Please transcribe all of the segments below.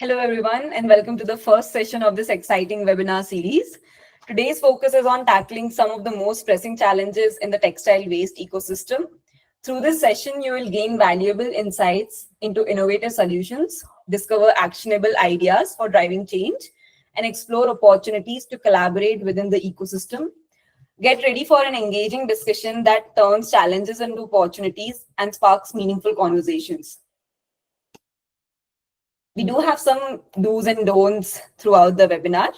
Hello, everyone, and welcome to the first session of this exciting webinar series. Today's focus is on tackling some of the most pressing challenges in the textile waste ecosystem. Through this session, you will gain valuable insights into innovative solutions, discover actionable ideas for driving change, and explore opportunities to collaborate within the ecosystem. Get ready for an engaging discussion that turns challenges into opportunities and sparks meaningful conversations. We do have some do's and don'ts throughout the webinar.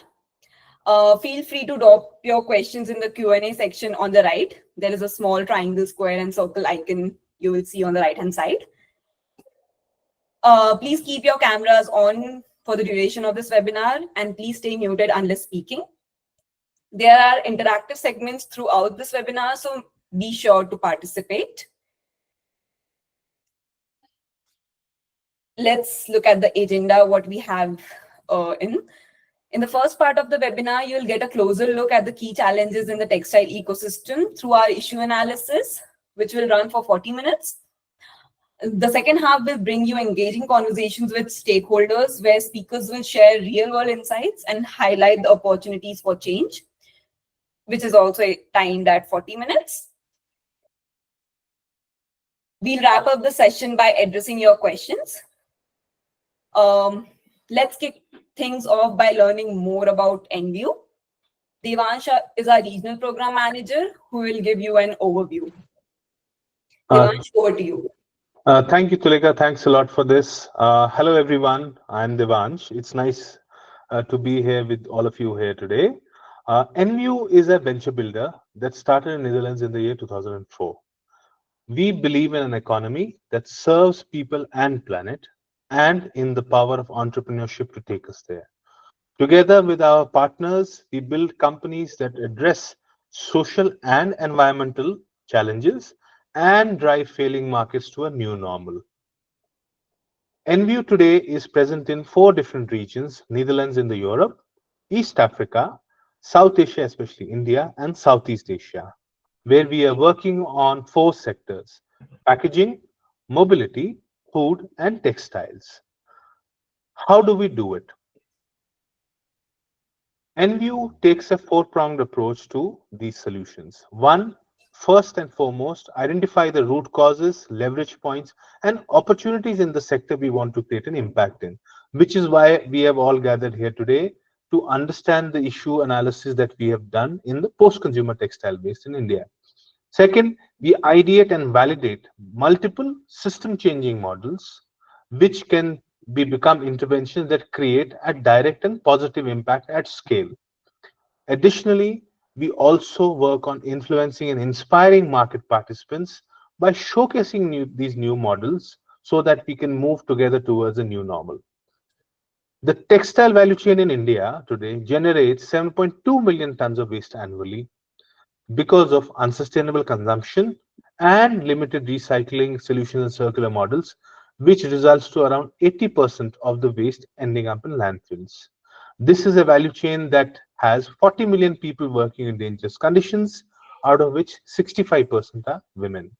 Feel free to drop your questions in the Q&A section on the right. There is a small triangle, square, and circle icon you will see on the right-hand side. Please keep your cameras on for the duration of this webinar, and please stay muted unless speaking. There are interactive segments throughout this webinar, so be sure to participate. Let's look at the agenda, what we have in. In the first part of the webinar, you'll get a closer look at the key challenges in the textile ecosystem through our issue analysis, which will run for 40 minutes. The second half will bring you engaging conversations with stakeholders where speakers will share real-world insights and highlight the opportunities for change, which is also timed at 40 minutes. We'll wrap up the session by addressing your questions. Let's kick things off by learning more about Enviu. Devansh is our regional program manager who will give you an overview. Devansh, over to you. Thank you, Tulika. Thanks a lot for this. Hello, everyone. I'm Devansh. It's nice to be here with all of you here today. Enviu is a venture builder that started in Netherlands in the year 2004. We believe in an economy that serves people and planet, and in the power of entrepreneurship to take us there. Together with our partners, we build companies that address social and environmental challenges and drive failing markets to a new normal. Enviu today is present in 4 different regions: Netherlands in the Europe, East Africa, South Asia, especially India, and Southeast Asia, where we are working on 4 sectors: packaging, mobility, food, and textiles. How do we do it? Enviu takes a 4-pronged approach to these solutions. 1, first and foremost, identify the root causes, leverage points, and opportunities in the sector we want to create an impact in, which is why we have all gathered here today to understand the issue analysis that we have done in the post-consumer textile waste in India. Second, we ideate and validate multiple system-changing models, which can become interventions that create a direct and positive impact at scale. Additionally, we also work on influencing and inspiring market participants by showcasing these new models so that we can move together towards a new normal. The textile value chain in India today generates 7.2 million tons of waste annually because of unsustainable consumption and limited recycling solutions and circular models, which results to around 80% of the waste ending up in landfills. This is a value chain that has 40 million people working in dangerous conditions, out of which 65% are women.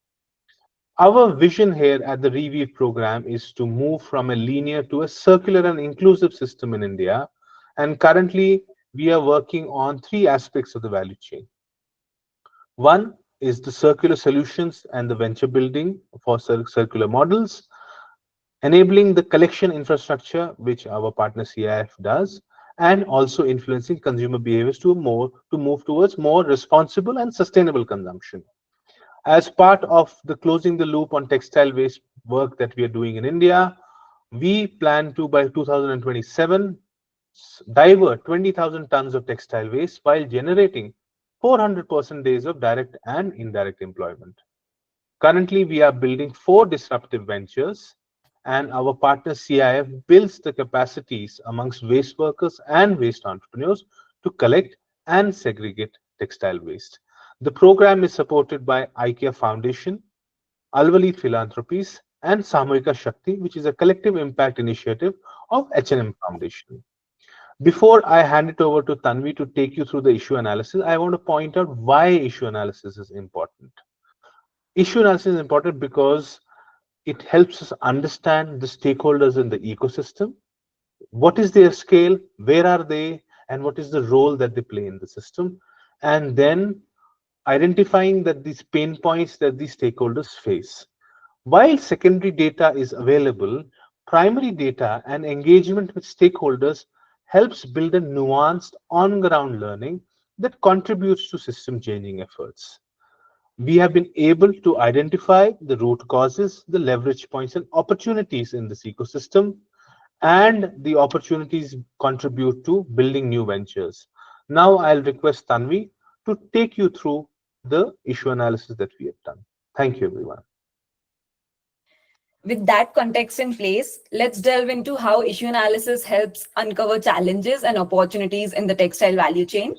Our vision here at the Reweave program is to move from a linear to a circular and inclusive system in India. And currently, we are working on 3 aspects of the value chain. One is the circular solutions and the venture building for circular models, enabling the collection infrastructure, which our partner CIF does, and also influencing consumer behaviors to move towards more responsible and sustainable consumption. As part of the closing the loop on textile waste work that we are doing in India, we plan to, by 2027, divert 20,000 tons of textile waste while generating 400% days of direct and indirect employment. Currently, we are building 4 disruptive ventures, and our partner CIF builds the capacities amongst waste workers and waste entrepreneurs to collect and segregate textile waste. The program is supported by IKEA Foundation, Alvalit Philanthropies, and Samohika Shakti, which is a collective impact initiative of H&M Foundation. Before I hand it over to Tanvi to take you through the issue analysis, I want to point out why issue analysis is important. Issue analysis is important because it helps us understand the stakeholders in the ecosystem. what is their scale, where are they, and what is the role that they play in the system, and then identifying that these pain points that these stakeholders face. While secondary data is available, primary data and engagement with stakeholders helps build a nuanced on-ground learning that contributes to system changing efforts. We have been able to identify the root causes, the leverage points, and opportunities in this ecosystem, and the opportunities contribute to building new ventures. Now, I'll request Tanvi to take you through the issue analysis that we have done. Thank you, everyone. With that context in place, let's delve into how issue analysis helps uncover challenges and opportunities in the textile value chain.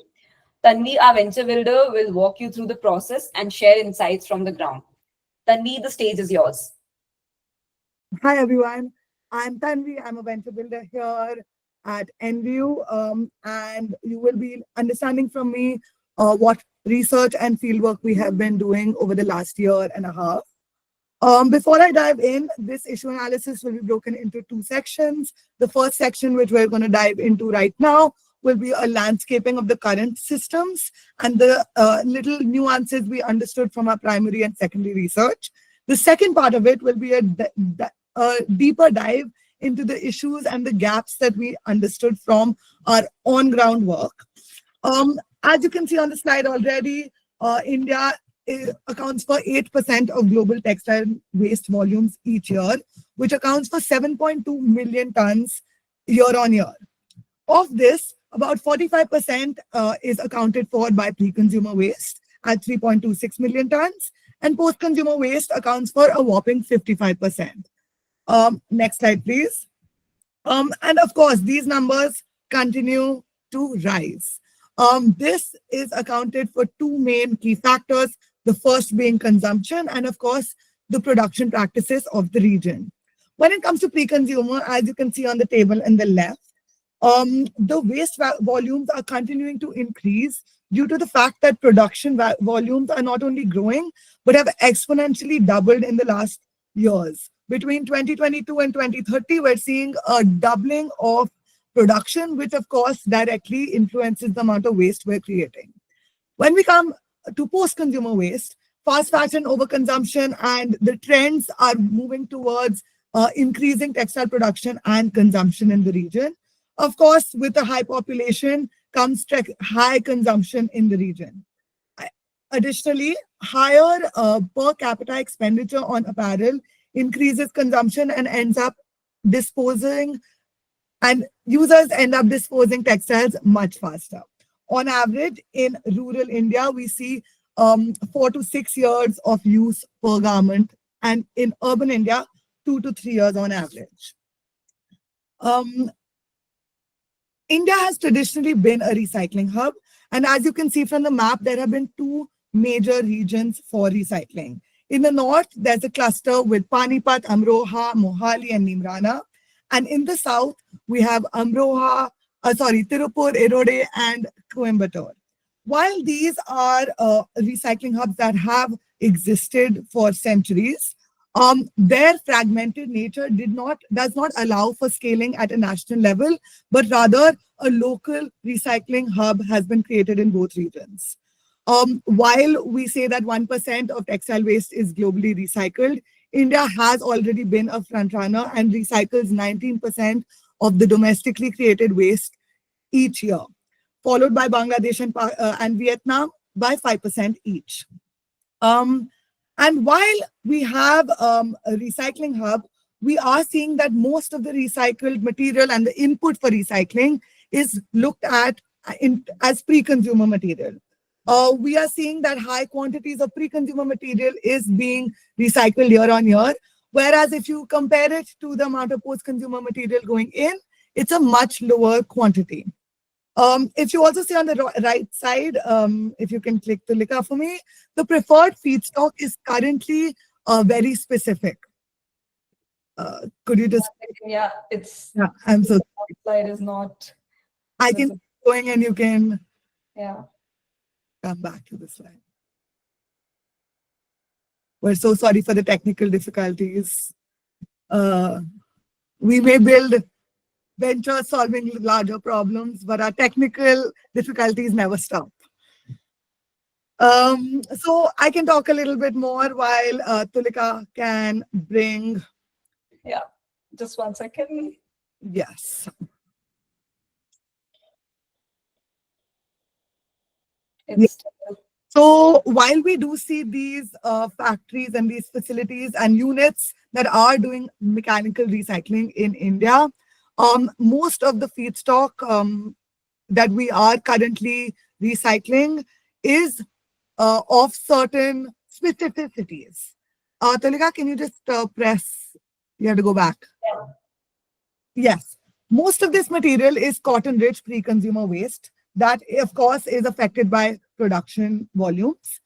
Tanvi, our venture builder, will walk you through the process and share insights from the ground. Tanvi, the stage is yours. Hi everyone, I'm Tanvi. I'm a venture builder here at Enviu, and you will be understanding from me what research and fieldwork we have been doing over the last year and a half. Before I dive in, this issue analysis will be broken into two sections. The first section, which we're going to dive into right now, will be a landscaping of the current systems and the little nuances we understood from our primary and secondary research. The second part of it will be a deeper dive into the issues and the gaps that we understood from our on-ground work. As you can see on the slide already, India accounts for 8% of global textile waste volumes each year, which accounts for 7.2 million tons year on year. Of this, about 45% is accounted for by pre-consumer waste at 3.26 million tons, and post-consumer waste accounts for a whopping 55%. Next slide, please. And of course, these numbers continue to rise. This is accounted for two main key factors, the first being consumption and of course, the production practices of the region. When it comes to pre-consumer, as you can see on the table in the left, the waste volumes are continuing to increase due to the fact that production volumes are not only growing, but have exponentially doubled in the last years. Between 2022 and 2030, we're seeing a doubling of production, which of course directly influences the amount of waste we're creating. When we come to post-consumer waste, fast fashion overconsumption and the trends are moving towards increasing textile production and consumption in the region. Of course, with a high population comes high consumption in the region. Additionally, higher per capita expenditure on apparel increases consumption and ends up disposing, and users end up disposing textiles much faster. On average, in rural India, we see 4 to 6 years of use per garment, and in urban India, 2 to 3 years on average. India has traditionally been a recycling hub, and as you can see from the map, there have been two major regions for recycling. In the north, there's a cluster with Panipat, Amroha, Mohali, and Nimrana. And in the south, we have Tirupur, Erode, and Coimbatore. While these are recycling hubs that have existed for centuries, their fragmented nature does not allow for scaling at a national level, but rather a local recycling hub has been created in both regions. While we say that 1% of textile waste is globally recycled, India has already been a frontrunner and recycles 19% of the domestically created waste each year, followed by Bangladesh and Vietnam by 5% each. And while we have a recycling hub, we are seeing that most of the recycled material and the input for recycling is looked at as pre-consumer material. We are seeing that high quantities of pre-consumer material is being recycled year on year, whereas if you compare it to the amount of post-consumer material going in, it's a much lower quantity. If you also see on the right side, if you can click the lika for me, the preferred feedstock is currently very specific. Could you just... Yeah, it's... Yeah, I'm so sorry. Slide is not... I can keep going and you can... Yeah. Come back to the slide. We're so sorry for the technical difficulties. We may build ventures solving larger problems, but our technical difficulties never stop. So I can talk a little bit more while Tulika can bring. Yeah, just 1 second. Yes. It's So while we do see these factories and these facilities and units that are doing mechanical recycling in India, most of the feedstock that we are currently recycling is of certain specificities. Talika, can you just press? You have to go back. Yes. Most of this material is cotton-rich pre-consumer waste that, of course, is affected by production volumes.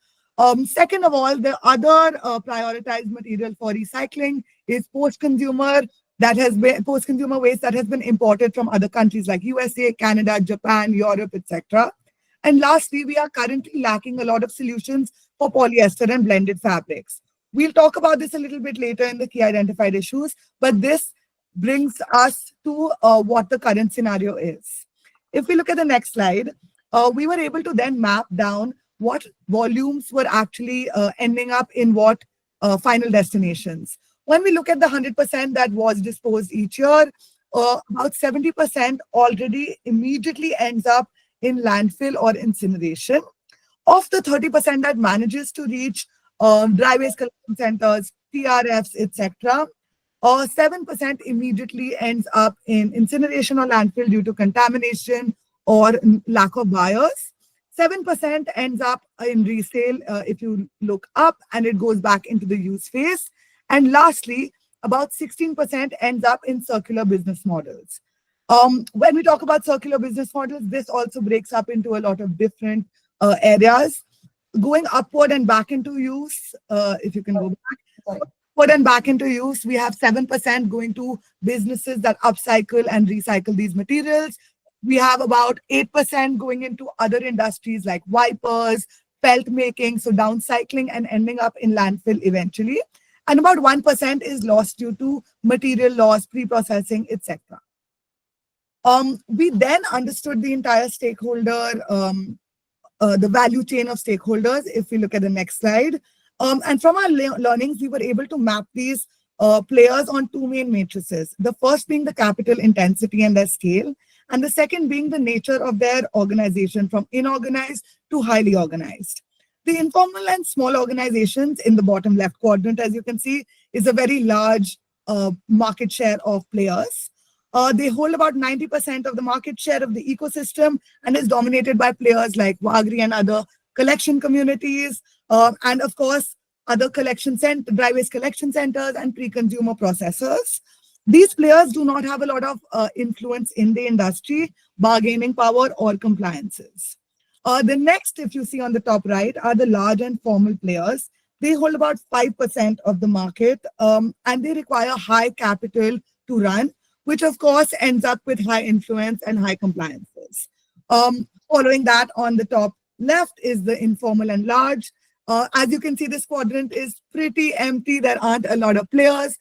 Second of all, the other prioritized material for recycling is post-consumer waste that has been imported from other countries like USA, Canada, Japan, Europe, etc. And lastly, we are currently lacking a lot of solutions for polyester and blended fabrics. We'll talk about this a little bit later in the key identified issues, but this brings us to what the current scenario is. If we look at the next slide, we were able to then map down what volumes were actually ending up in what final destinations. When we look at the 100% that was disposed each year, about 70% already immediately ends up in landfill or incineration. Of the 30% that manages to reach dry waste collection centers, TRFs, etc., 7% immediately ends up in incineration or landfill due to contamination or lack of buyers. 7% ends up in resale if you look up, and it goes back into the use phase. And lastly, about 16% ends up in circular business models. When we talk about circular business models, this also breaks up into a lot of different areas. Going upward and back into use, if you can go back. Put and back into use, we have 7% going to businesses that upcycle and recycle these materials. We have about 8% going into other industries like wipers, felt making, so downcycling and ending up in landfill eventually. And about 1% is lost due to material loss, pre-processing, etc. We then understood the entire stakeholder, the value chain of stakeholders, if we look at the next slide. And from our learnings, we were able to map these players on two main matrices. The first being the capital intensity and their scale, and the second being the nature of their organization, from inorganized to highly organized. The informal and small organizations in the bottom left quadrant, as you can see, is a very large market share of players. They hold about 90% of the market share of the ecosystem and is dominated by players like Wagri and other collection communities, and of course, other dry waste collection centers and pre-consumer processors. These players do not have a lot of influence in the industry, bargaining power, or compliances. The next, if you see on the top right, are the large and formal players. They hold about 5% of the market, and they require high capital to run, which of course ends up with high influence and high compliances. Following that, on the top left is the informal and large. As you can see, this quadrant is pretty empty. There aren't a lot of players.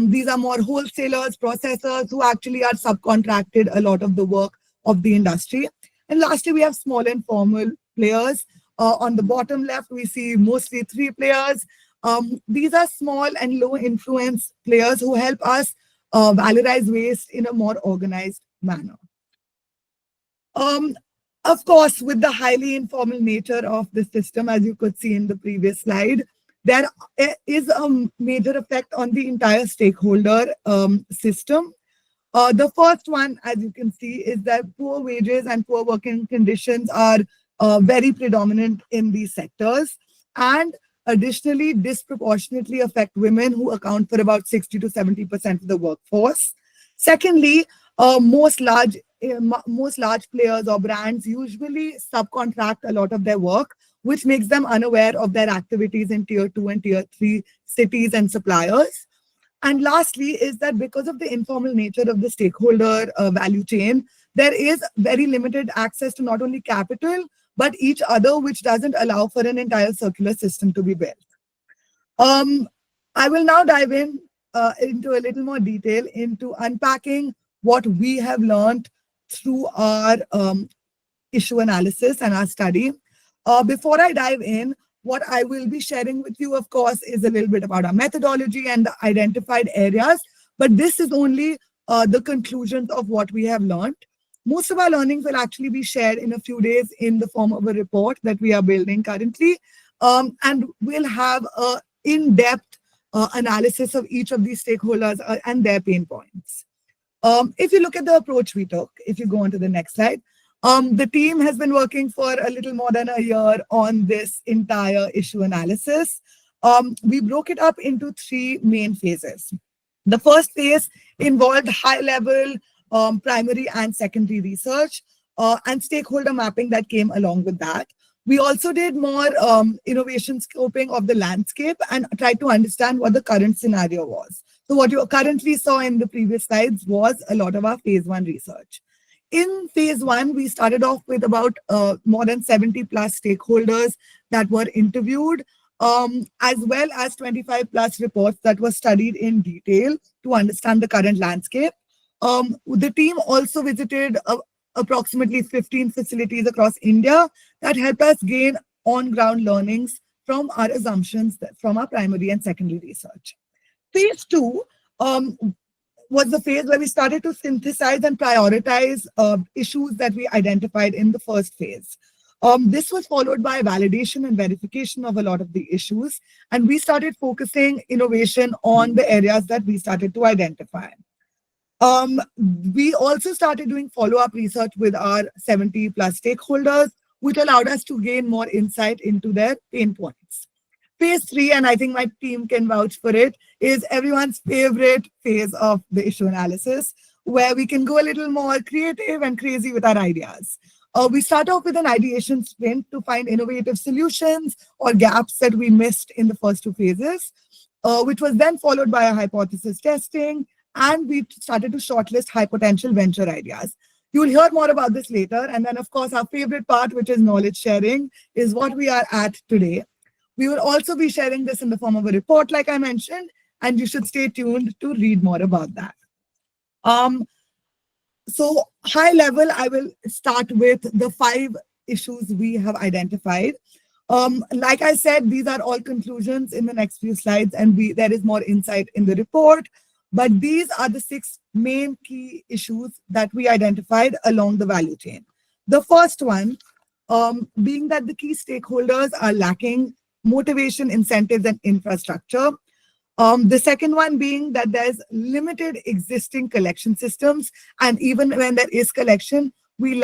These are more wholesalers, processors who actually are subcontracted a lot of the work of the industry. And lastly, we have small and formal players. On the bottom left, we see mostly 3 players. These are small and low influence players who help us valorize waste in a more organized manner. Of course, with the highly informal nature of the system, as you could see in the previous slide, there is a major effect on the entire stakeholder system. The first one, as you can see, is that poor wages and poor working conditions are very predominant in these sectors, and additionally disproportionately affect women, who account for about 60 to 70% of the workforce. Secondly, most large players or brands usually subcontract a lot of their work, which makes them unaware of their activities in tier 2 and tier 3 cities and suppliers. And lastly is that because of the informal nature of the stakeholder value chain, there is very limited access to not only capital, but each other, which doesn't allow for an entire circular system to be built. I will now dive into a little more detail into unpacking what we have learned through our issue analysis and our study. Before I dive in, what I will be sharing with you, of course, is a little bit about our methodology and the identified areas, but this is only the conclusions of what we have learned. Most of our learnings will actually be shared in a few days in the form of a report that we are building currently, and we'll have an in-depth analysis of each of these stakeholders and their pain points. If you look at the approach we took, if you go on to the next slide, the team has been working for a little more than a year on this entire issue analysis. We broke it up into 3 main phases. The first phase involved high-level primary and secondary research and stakeholder mapping that came along with that. We also did more innovation scoping of the landscape and tried to understand what the current scenario was. So what you currently saw in the previous slides was a lot of our phase 1 research. In phase 1, we started off with about more than 70 plus stakeholders that were interviewed, as well as 25 plus reports that were studied in detail to understand the current landscape. The team also visited approximately 15 facilities across India that helped us gain on-ground learnings from our assumptions from our primary and secondary research. Phase 2 was the phase where we started to synthesize and prioritize issues that we identified in the first phase. This was followed by validation and verification of a lot of the issues, and we started focusing innovation on the areas that we started to identify. We also started doing follow-up research with our 70 plus stakeholders, which allowed us to gain more insight into their pain points. Phase 3, and I think my team can vouch for it, is everyone's favorite phase of the issue analysis, where we can go a little more creative and crazy with our ideas. We start off with an ideation sprint to find innovative solutions or gaps that we missed in the first 2 phases, which was then followed by a hypothesis testing, and we started to shortlist high potential venture ideas. You will hear more about this later. And then, of course, our favorite part, which is knowledge sharing, is what we are at today. We will also be sharing this in the form of a report, like I mentioned, and you should stay tuned to read more about that. So high level, I will start with the 5 issues we have identified. Like I said, these are all conclusions in the next few slides, and there is more insight in the report. But these are the 6 main key issues that we identified along the value chain. The first one being that the key stakeholders are lacking motivation, incentives, and infrastructure. The second one being that there's limited existing collection systems, and even when there is collection, we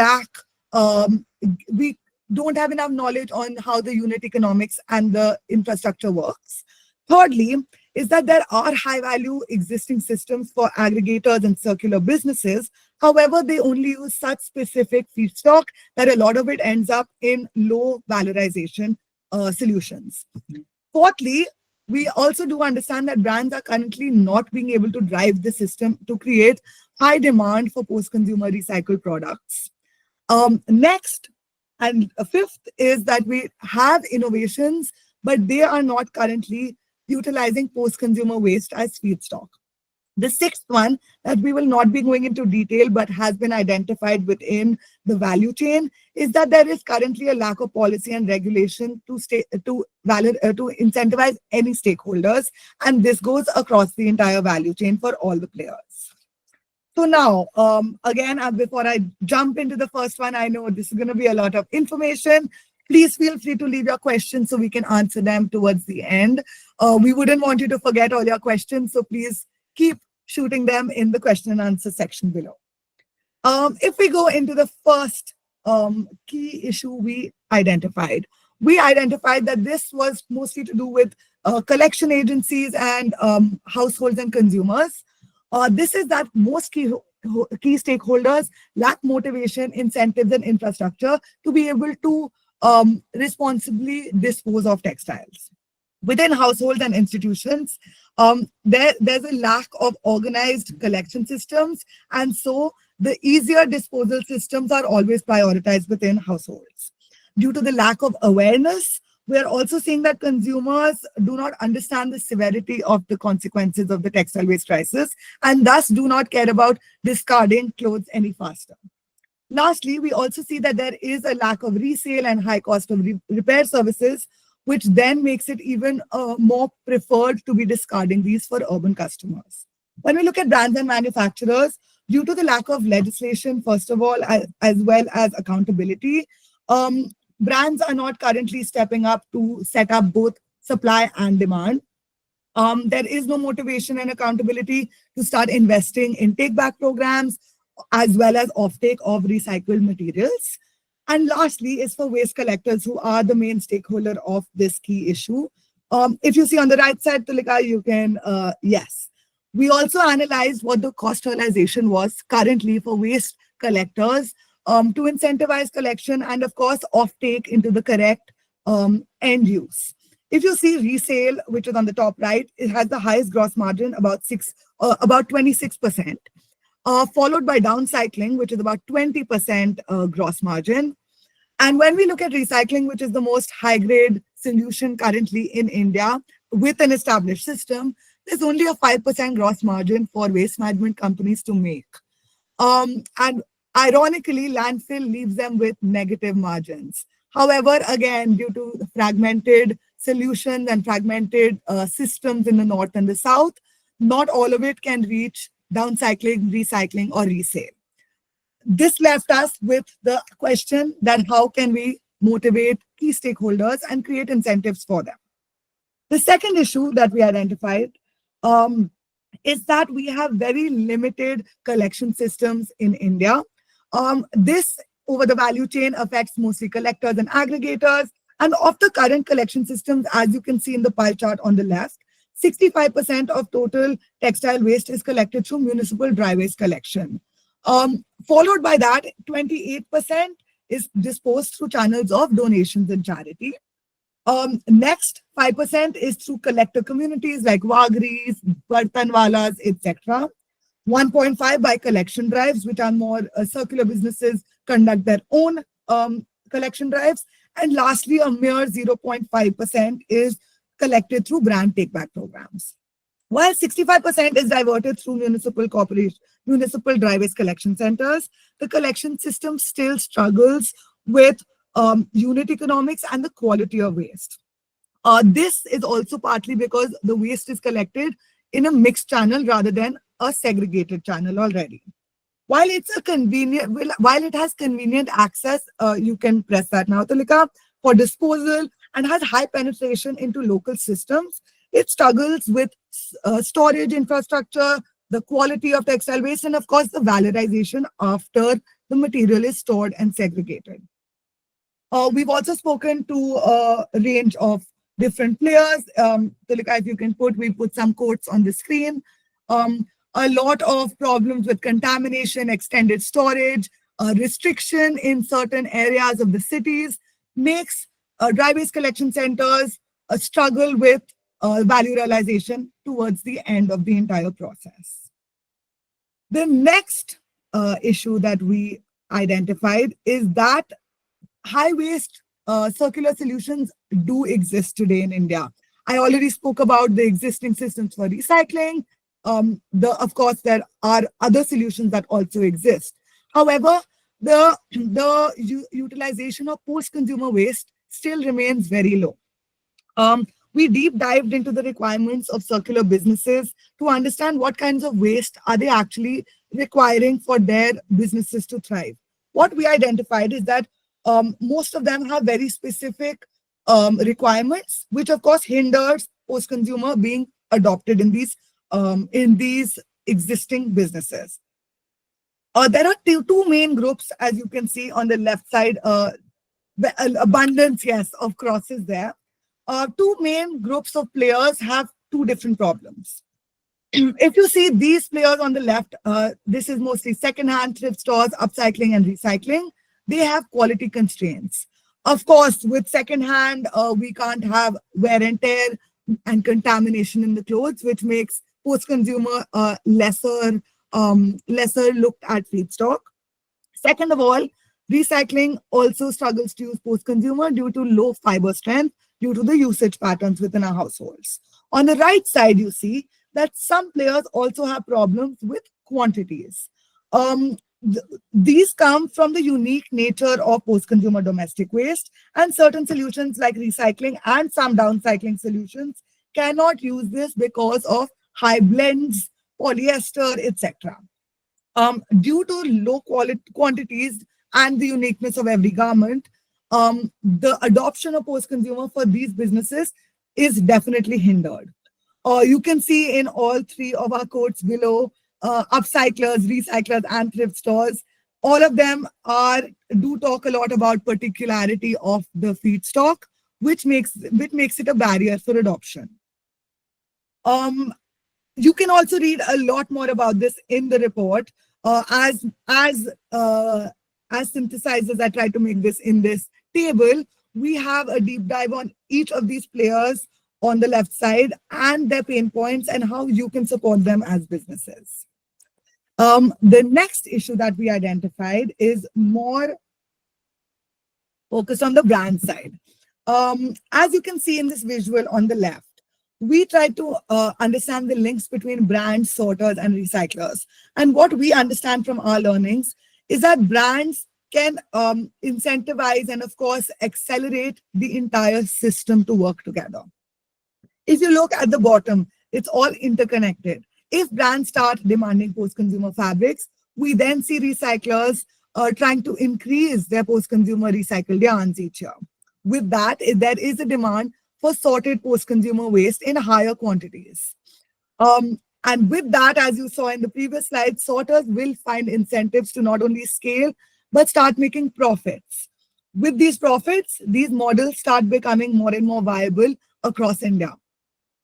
don't have enough knowledge on how the unit economics and the infrastructure works. Thirdly, is that there are high-value existing systems for aggregators and circular businesses. However, they only use such specific feedstock that a lot of it ends up in low valorization solutions. Fourthly, we also do understand that brands are currently not being able to drive the system to create high demand for post-consumer recycled products. Next, and fifth, is that we have innovations, but they are not currently utilizing post-consumer waste as feedstock. The sixth one that we will not be going into detail but has been identified within the value chain is that there is currently a lack of policy and regulation to incentivize any stakeholders, and this goes across the entire value chain for all the players. So now, again, before I jump into the first one, I know this is going to be a lot of information. Please feel free to leave your questions so we can answer them towards the end. We wouldn't want you to forget all your questions, so please keep shooting them in the question and answer section below. If we go into the first key issue we identified that this was mostly to do with collection agencies and households and consumers. This is that most key stakeholders lack motivation, incentives, and infrastructure to be able to responsibly dispose of textiles. Within households and institutions, there's a lack of organized collection systems, and so the easier disposal systems are always prioritized within households. Due to the lack of awareness We are also seeing that consumers do not understand the severity of the consequences of the textile waste crisis and thus do not care about discarding clothes any faster. Lastly, we also see that there is a lack of resale and high cost of repair services, which then makes it even more preferred to be discarding these for urban customers. When we look at brands and manufacturers, due to the lack of legislation, first of all, as well as accountability, brands are not currently stepping up to set up both supply and demand. There is no motivation and accountability to start investing in take back programs as well as offtake of recycled materials. And lastly, is for waste collectors who are the main stakeholder of this key issue. If you see on the right side, Tulika, you can, yes. We also analyzed what the cost realization was currently for waste collectors to incentivize collection and, of course, offtake into the correct end use. If you see resale, which is on the top right, it has the highest gross margin, about 26%, followed by downcycling, which is about 20% gross margin. And when we look at recycling, which is the most high-grade solution currently in India with an established system, there's only a 5% gross margin for waste management companies to make. And ironically, landfill leaves them with negative margins. However, again, due to the fragmented solutions and fragmented systems in the north and the south, not all of it can reach downcycling, recycling, or resale. This left us with the question that how can we motivate key stakeholders and create incentives for them. The second issue that we identified is that we have very limited collection systems in India. This over the value chain affects mostly collectors and aggregators. And of the current collection systems, as you can see in the pie chart on the left, 65% of total textile waste is collected through municipal dry waste collection. Followed by that, 28% is disposed through channels of donations and charity. Next, 5% is through collector communities like Wagris, Bartanwalas, etc. 1.5 by collection drives, which are more circular businesses conduct their own collection drives. And lastly, a mere 0.5% is collected through brand take-back programs. While 65% is diverted through municipal dry waste collection centers, the collection system still struggles with unit economics and the quality of waste. This is also partly because the waste is collected in a mixed channel rather than a segregated channel already. While it has convenient access, you can press that now, Tulika, for disposal and has high penetration into local systems, it struggles with storage infrastructure, the quality of textile waste, and of course, the valorization after the material is stored and segregated. We've also spoken to a range of different players. Tulika, if you can we put some quotes on the screen. A lot of problems with contamination, extended storage, restriction in certain areas of the cities makes dry waste collection centers struggle with value realization towards the end of the entire process. The next issue that we identified is that high waste circular solutions do exist today in India. I already spoke about the existing systems for recycling. Of course, there are other solutions that also exist. However, the utilization of post-consumer waste still remains very low. We deep dived into the requirements of circular businesses to understand what kinds of waste are they actually requiring for their businesses to thrive. What we identified is that most of them have very specific requirements, which of course hinders post-consumer being adopted in these existing businesses. There are two main groups, as you can see on the left side, abundance, yes, of crosses there. Two main groups of players have two different problems. If you see these players on the left, this is mostly second-hand thrift stores, upcycling and recycling. They have quality constraints. Of course, with second-hand, we can't have wear and tear and contamination in the clothes, which makes post-consumer lesser looked at feedstock. Second of all, recycling also struggles to use post-consumer due to low fiber strength, due to the usage patterns within our households. On the right side, you see that some players also have problems with quantities. Um, these come from the unique nature of post-consumer domestic waste, and certain solutions like recycling and some downcycling solutions cannot use this because of high blends, polyester, etc. Due to low quality quantities and the uniqueness of every garment, the adoption of post-consumer for these businesses is definitely hindered. You can see in all three of our quotes below, upcyclers, recyclers, and thrift stores, all of them do talk a lot about particularity of the feedstock, which makes it a barrier for adoption. You can also read a lot more about this in the report. As synthesizers, I try to make this in this table. We have a deep dive on each of these players on the left side and their pain points and how you can support them as businesses. The next issue that we identified is more focused on the brand side. As you can see in this visual on the left, we try to understand the links between brands, sorters, and recyclers. And what we understand from our learnings is that brands can incentivize and, of course, accelerate the entire system to work together. If you look at the bottom, it's all interconnected. If brands start demanding post-consumer fabrics, we then see recyclers trying to increase their post-consumer recycled yarns each year. With that, there is a demand for sorted post-consumer waste in higher quantities. And with that, as you saw in the previous slide, sorters will find incentives to not only scale, but start making profits. With these profits, these models start becoming more and more viable across India.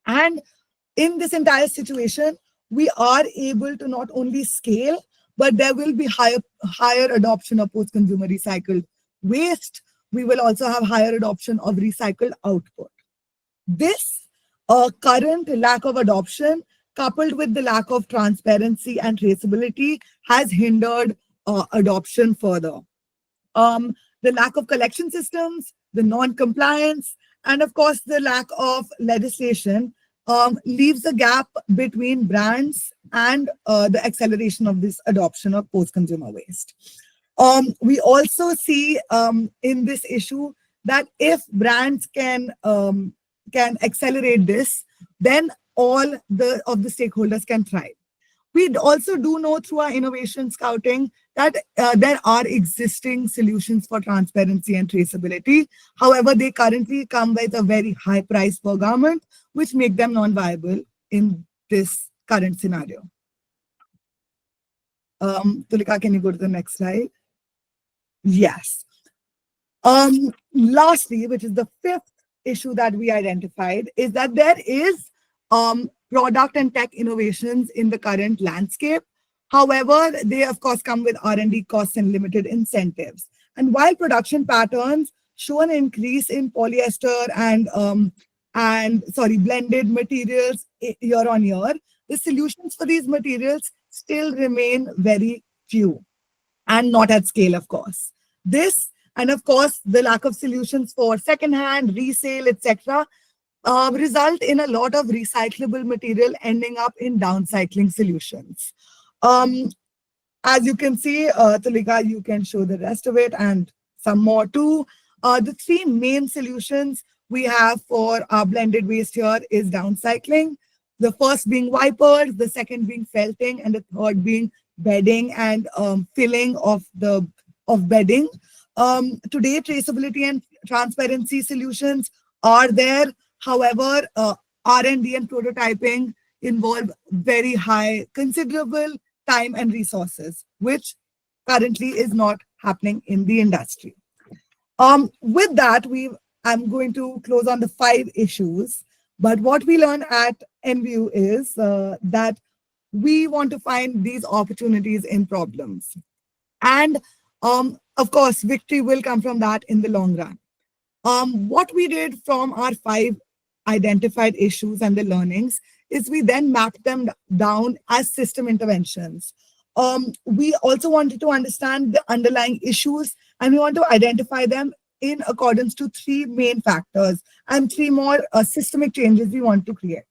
And in this entire situation, we are able to not only scale, but there will be higher adoption of post-consumer recycled waste. We will also have higher adoption of recycled output. This current lack of adoption, coupled with the lack of transparency and traceability, has hindered adoption further. The lack of collection systems, the non-compliance, and of course, the lack of legislation leaves a gap between brands and the acceleration of this adoption of post-consumer waste. We also see in this issue that if brands can accelerate this, then all of the stakeholders can thrive. We also do know through our innovation scouting that there are existing solutions for transparency and traceability. However, they currently come with a very high price per garment, which make them non-viable in this current scenario. Tulika, can you go to the next slide? Yes. Lastly, which is the fifth issue that we identified, is that there is product and tech innovations in the current landscape. However, they of course come with R&D costs and limited incentives. And while production patterns show an increase in polyester and blended materials year on year, the solutions for these materials still remain very few and not at scale, of course. This, and of course, the lack of solutions for secondhand, resale, etc., result in a lot of recyclable material ending up in downcycling solutions. As you can see, Tulika, you can show the rest of it and some more too. The three main solutions we have for our blended waste here is downcycling. The first being wipers, the second being felting, and the third being bedding and filling of bedding. Today, traceability and transparency solutions are there. However, R&D and prototyping involve very high, considerable time and resources, which currently is not happening in the industry. With that, I'm going to close on the 5 issues. But what we learn at Enviu is that we want to find these opportunities in problems. And of course, victory will come from that in the long run. What we did from our 5 identified issues and the learnings is we then mapped them down as system interventions. We also wanted to understand the underlying issues and we want to identify them in accordance to three main factors and three more systemic changes we want to create.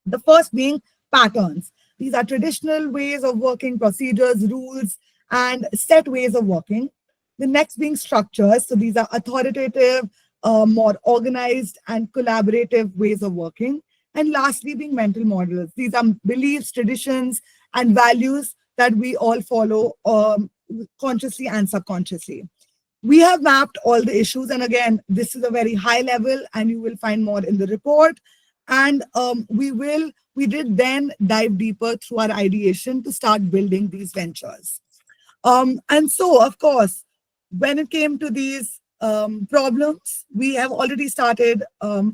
The first being patterns. These are traditional ways of working, procedures, rules, and set ways of working. The next being structures. So these are authoritative, more organized, and collaborative ways of working. And lastly, being mental models. These are beliefs, traditions, and values that we all follow consciously and subconsciously. We have mapped all the issues, and again, this is a very high level, and you will find more in the report. And we did then dive deeper through our ideation to start building these ventures. And so, of course, when it came to these problems, we have already started